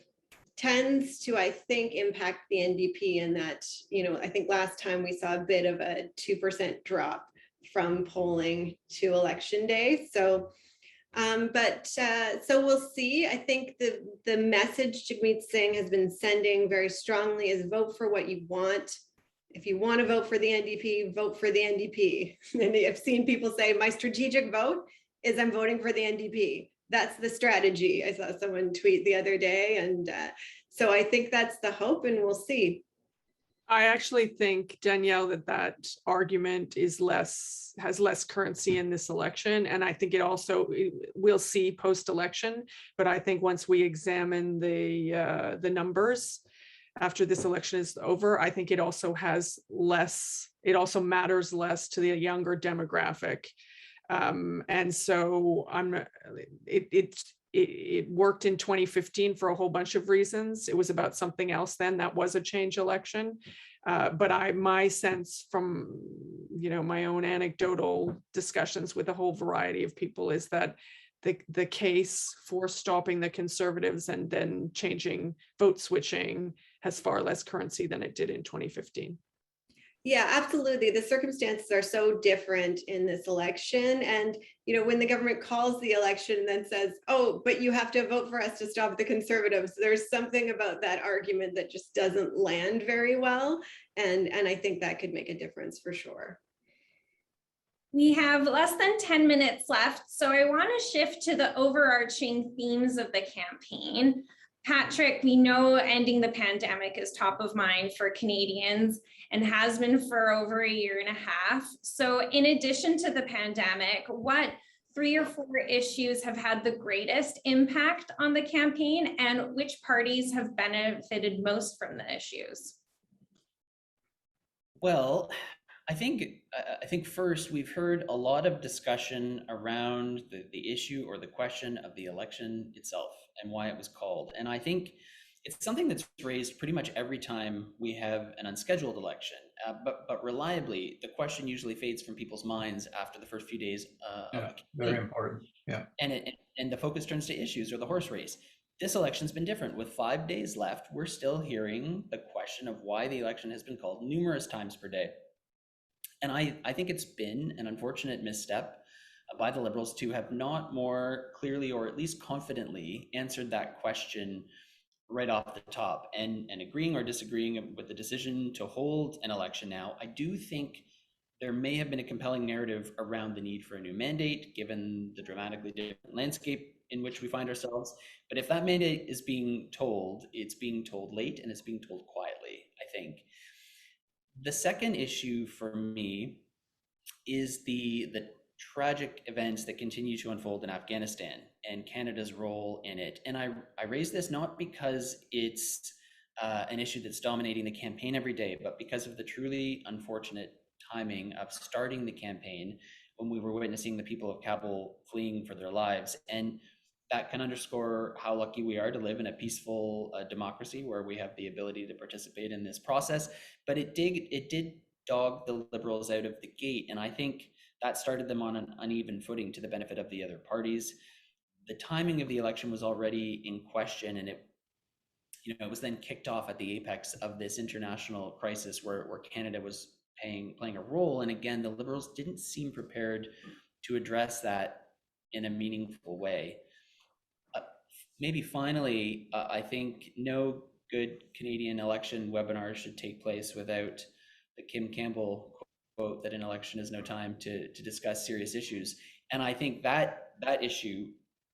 tends to, I think, impact the NDP in that, I think last time we saw a bit of a 2% drop from polling to election day. So, so we'll see. I think the message Jagmeet Singh has been sending very strongly is vote for what you want. If you want to vote for the NDP, vote for the NDP. And I've seen people say, my strategic vote is I'm voting for the NDP. That's the strategy. I saw someone tweet the other day. And so I think that's the hope, and we'll see. I actually think, Danielle, that argument has less currency in this election. And I think we'll see post-election, but I think once we examine the numbers after this election is over, I think it also matters less to the younger demographic. And so it worked in 2015 for a whole bunch of reasons. It was about something else then. That was a change election. But my sense from, my own anecdotal discussions with a whole variety of people is that the case for stopping the Conservatives and then changing vote switching has far less currency than it did in 2015. Yeah, absolutely. The circumstances are so different in this election. And, when the government calls the election and then says, oh, but you have to vote for us to stop the Conservatives, there's something about that argument that just doesn't land very well. And I think that could make a difference for sure. We have less than 10 minutes left, so I want to shift to the overarching themes of the campaign. Patrick, we know ending the pandemic is top of mind for Canadians and has been for over a year and a half. So in addition to the pandemic, what 3 or 4 issues have had the greatest impact on the campaign, and which parties have benefited most from the issues? Well, I think first, we've heard a lot of discussion around the issue or the question of the election itself and why it was called. And I think it's something that's raised pretty much every time we have an unscheduled election. But reliably, the question usually fades from people's minds after the first few days. Very important. Yeah. And the focus turns to issues or the horse race. This election's been different. With 5 days left, we're still hearing the question of why the election has been called numerous times per day. And I think it's been an unfortunate misstep by the Liberals to have not more clearly or at least confidently answered that question right off the top. And agreeing or disagreeing with the decision to hold an election now, I do think there may have been a compelling narrative around the need for a new mandate, given the dramatically different landscape in which we find ourselves. But if that mandate is being told, it's being told late and it's being told quietly, I think. The second issue for me is the tragic events that continue to unfold in Afghanistan and Canada's role in it. And I raise this not because it's an issue that's dominating the campaign every day, but because of the truly unfortunate timing of starting the campaign when we were witnessing the people of Kabul fleeing for their lives. And that can underscore how lucky we are to live in a peaceful democracy where we have the ability to participate in this process. But it did dog the Liberals out of the gate. And I think that started them on an uneven footing to the benefit of the other parties. The timing of the election was already in question, and it was then kicked off at the apex of this international crisis where Canada was playing a role. And again, the Liberals didn't seem prepared to address that in a meaningful way. Maybe finally, I think no good Canadian election webinar should take place without the Kim Campbell quote that an election is no time to discuss serious issues. And I think that issue,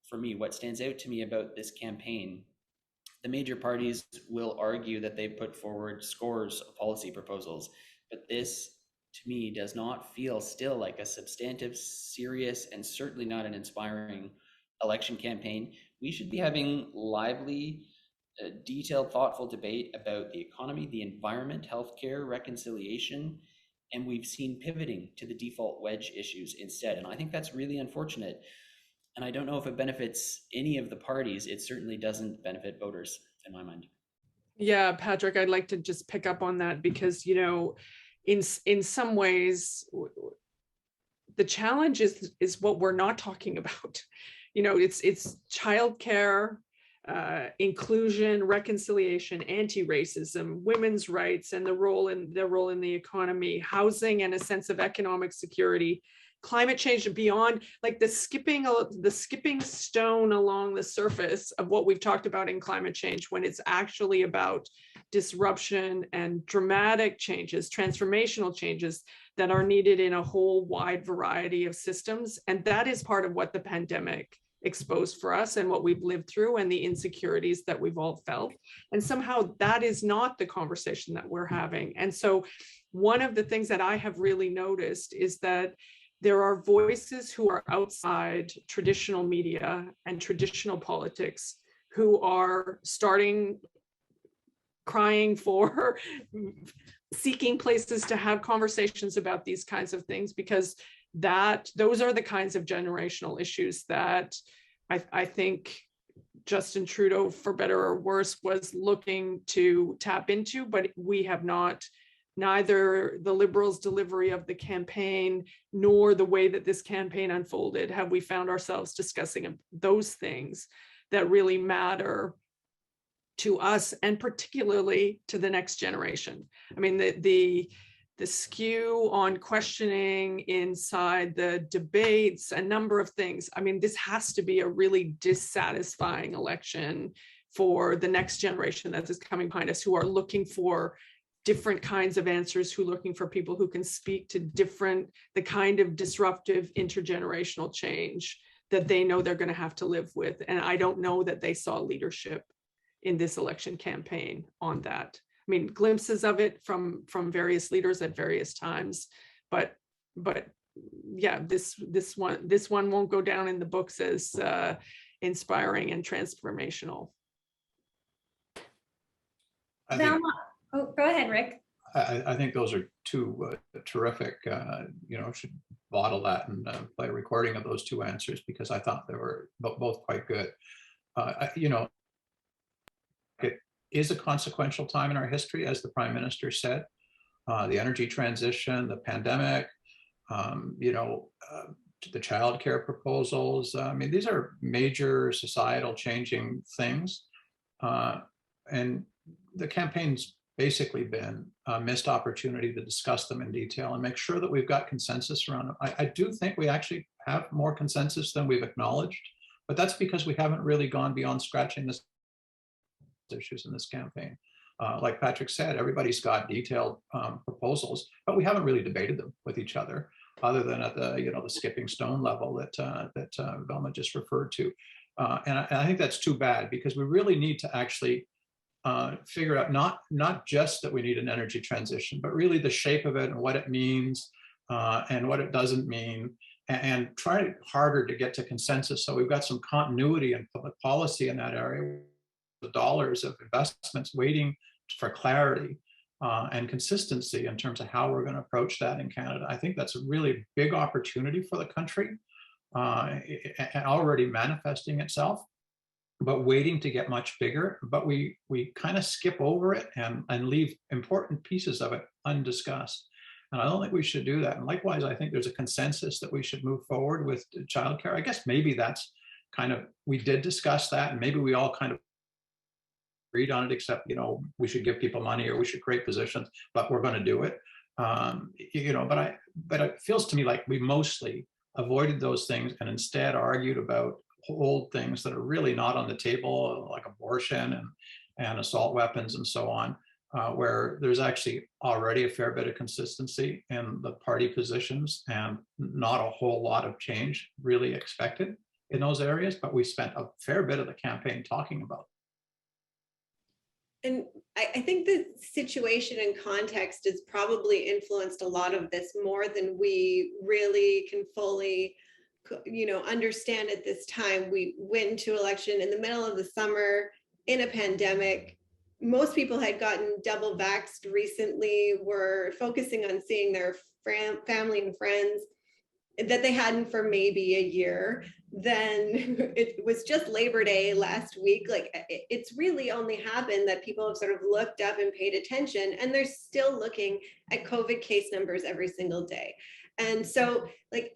for me, what stands out to me about this campaign, the major parties will argue that they've put forward scores of policy proposals, but this, to me, does not feel still like a substantive, serious, and certainly not an inspiring election campaign. We should be having lively a detailed, thoughtful debate about the economy, the environment, healthcare, reconciliation, and we've seen pivoting to the default wedge issues instead. And I think that's really unfortunate. And I don't know if it benefits any of the parties. It certainly doesn't benefit voters, in my mind. Yeah, Patrick, I'd like to just pick up on that because, you know, in some ways, the challenge is what we're not talking about. You know, it's childcare, inclusion, reconciliation, anti-racism, women's rights, and their role in the economy, housing, and a sense of economic security, climate change, and beyond, like the skipping stone along the surface of what we've talked about in climate change, when it's actually about disruption and dramatic changes, transformational changes that are needed in a whole wide variety of systems. And that is part of what the pandemic exposed for us and what we've lived through and the insecurities that we've all felt. And somehow that is not the conversation that we're having. And so one of the things that I have really noticed is that there are voices who are outside traditional media and traditional politics who are crying for seeking places to have conversations about these kinds of things, because those are the kinds of generational issues that I think Justin Trudeau, for better or worse, was looking to tap into, but we have not. Neither the Liberals' delivery of the campaign nor the way that this campaign unfolded have we found ourselves discussing those things that really matter to us, and particularly to the next generation. I mean, the skew on questioning inside the debates, a number of things. I mean, this has to be a really dissatisfying election for the next generation that is coming behind us, who are looking for different kinds of answers, who are looking for people who can speak to the kind of disruptive intergenerational change that they know they're going to have to live with. And I don't know that they saw leadership in this election campaign on that. I mean, glimpses of it from various leaders at various times, but yeah, this one won't go down in the books as inspiring and transformational. Oh, go ahead, Rick. I think those are two terrific, should bottle that and play a recording of those two answers, because I thought they were both quite good. It is a consequential time in our history, as the Prime Minister said. The energy transition, the pandemic, the childcare proposals. I mean, these are major societal changing things. And the campaign's basically been a missed opportunity to discuss them in detail and make sure that we've got consensus around them. I do think we actually have more consensus than we've acknowledged, but that's because we haven't really gone beyond scratching the issues in this campaign. Like Patrick said, everybody's got detailed proposals, but we haven't really debated them with each other, other than at the skipping stone level that Velma just referred to. And I think that's too bad, because we really need to actually figure out not just that we need an energy transition, but really the shape of it and what it means and what it doesn't mean, and try harder to get to consensus. So we've got some continuity in public policy in that area. The dollars of investments waiting for clarity and consistency in terms of how we're going to approach that in Canada. I think that's a really big opportunity for the country, and already manifesting itself, but waiting to get much bigger. But we kind of skip over it and leave important pieces of it undiscussed. And I don't think we should do that. And likewise, I think there's a consensus that we should move forward with childcare. I guess maybe that's kind of, we did discuss that, and maybe we all kind of agreed on it, except, we should give people money or we should create positions, but we're going to do it. But it feels to me like we mostly avoided those things and instead argued about old things that are really not on the table, like abortion and assault weapons and so on, where there's actually already a fair bit of consistency in the party positions and not a whole lot of change really expected in those areas, but we spent a fair bit of the campaign talking about. And I think the situation and context has probably influenced a lot of this more than we really can fully, understand at this time. We went to election in the middle of the summer. in a pandemic. Most people had gotten double vaxxed recently, were focusing on seeing their family and friends that they hadn't for maybe a year. Then it was just Labor Day last week. Like it's really only happened that people have sort of looked up and paid attention, and they're still looking at COVID case numbers every single day. And so like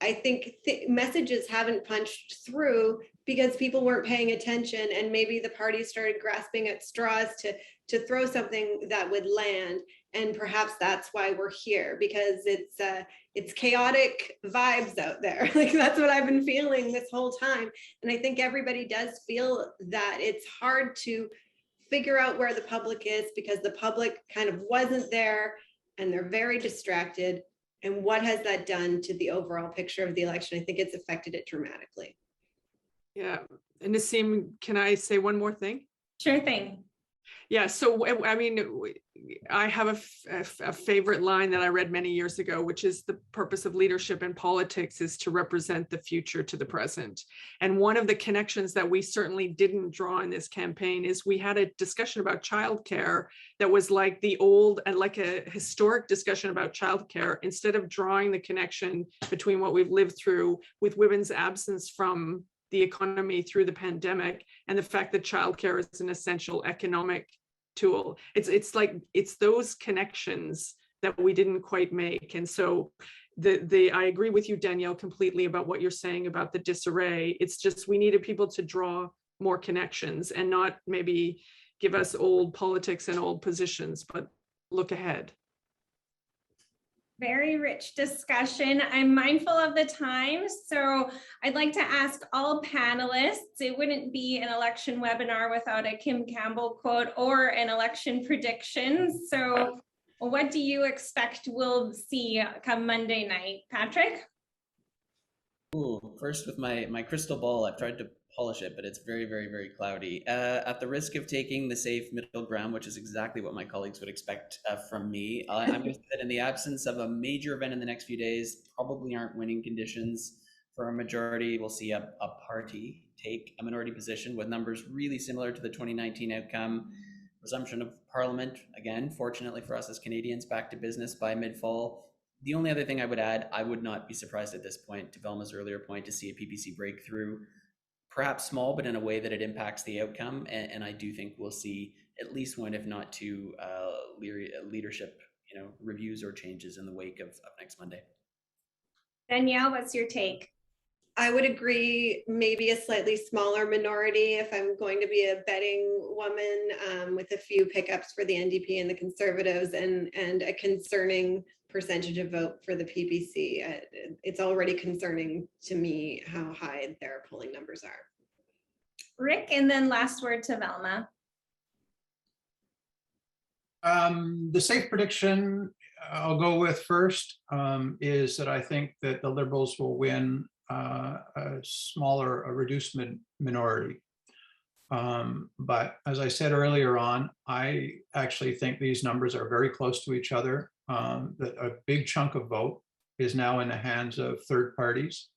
I think messages haven't punched through because people weren't paying attention, and maybe the party started grasping at straws to throw something that would land. And perhaps that's why we're here, because it's chaotic vibes out there. Like that's what I've been feeling this whole time. And I think everybody does feel that it's hard to figure out where the public is, because the public kind of wasn't there and they're very distracted. And what has that done to the overall picture of the election? I think it's affected it dramatically. Yeah. And Nassim, can I say one more thing? Sure thing. Yeah, so I mean, I have a favorite line that I read many years ago, which is the purpose of leadership in politics is to represent the future to the present. And one of the connections that we certainly didn't draw in this campaign is we had a discussion about childcare that was like the old and like a historic discussion about childcare, instead of drawing the connection between what we've lived through with women's absence from the economy through the pandemic and the fact that childcare is an essential economic tool. It's like it's those connections that we didn't quite make. And so I agree with you, Danielle, completely about what you're saying about the disarray. It's just we needed people to draw more connections and not maybe give us old politics and old positions, but look ahead. Very rich discussion. I'm mindful of the time, so I'd like to ask all panelists, it wouldn't be an election webinar without a Kim Campbell quote or an election prediction. So what do you expect we'll see come Monday night, Patrick? Ooh, first with my crystal ball, I've tried to polish it, but it's very, very, very cloudy. At the risk of taking the safe middle ground, which is exactly what my colleagues would expect from me, I'm going to say that in the absence of a major event in the next few days, probably aren't winning conditions for a majority. We'll see a party take a minority position with numbers really similar to the 2019 outcome. Resumption of Parliament, again, fortunately for us as Canadians, back to business by mid-fall. The only other thing I would add, I would not be surprised at this point, to Velma's earlier point, to see a PPC breakthrough. Perhaps small, but in a way that it impacts the outcome. And I do think we'll see at least one, if not two, leadership, reviews or changes in the wake of next Monday. Danielle, what's your take? I would agree, maybe a slightly smaller minority if I'm going to be a betting woman, with a few pickups for the NDP and the Conservatives, and a concerning percentage of vote for the PPC. It's already concerning to me how high their polling numbers are. Rick, and then last word to Velma. The safe prediction I'll go with first is that I think that the Liberals will win a reduced minority. But as I said earlier on, I actually think these numbers are very close to each other. That a big chunk of vote is now in the hands of third parties,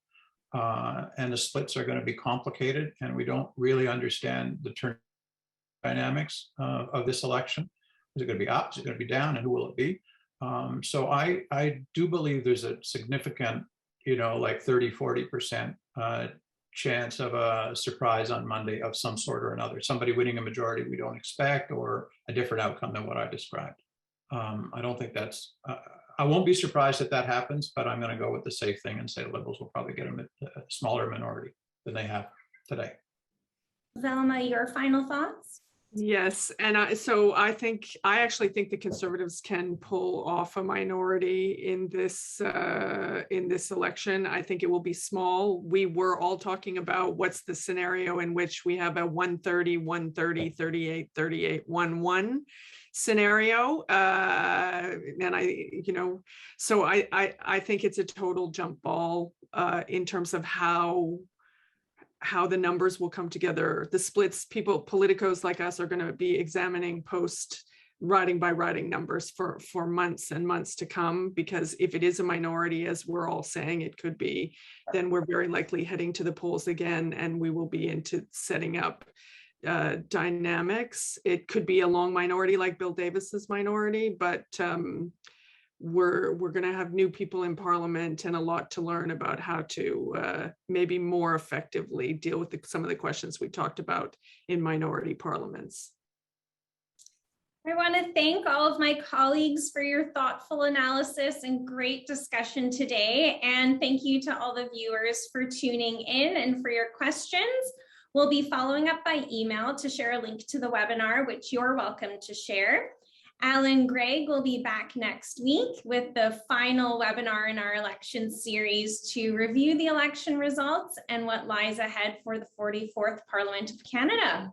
and the splits are going to be complicated, and we don't really understand the turn dynamics of this election. Is it going to be up? Is it going to be down? And who will it be? So I do believe there's a significant, like 30–40% chance of a surprise on Monday of some sort or another. Somebody winning a majority we don't expect, or a different outcome than what I described. I don't think that's, I won't be surprised if that happens, but I'm going to go with the safe thing and say the Liberals will probably get a smaller minority than they have today. Velma, your final thoughts? Yes, and I actually think the Conservatives can pull off a minority in this election. I think it will be small. We were all talking about what's the scenario in which we have a 130, 130, 38, 38, 1-1 scenario, and so I think it's a total jump ball in terms of how the numbers will come together. The splits, politicos like us are going to be examining post riding by riding numbers for months and months to come, because if it is a minority, as we're all saying it could be, then we're very likely heading to the polls again, and we will be into setting up dynamics. It could be a long minority like Bill Davis's minority, but we're going to have new people in Parliament and a lot to learn about how to maybe more effectively deal with some of the questions we talked about in minority parliaments. I want to thank all of my colleagues for your thoughtful analysis and great discussion today. And thank you to all the viewers for tuning in and for your questions. We'll be following up by email to share a link to the webinar, which you're welcome to share. Alan Gregg will be back next week with the final webinar in our election series to review the election results and what lies ahead for the 44th Parliament of Canada.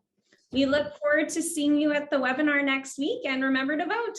We look forward to seeing you at the webinar next week, and remember to vote.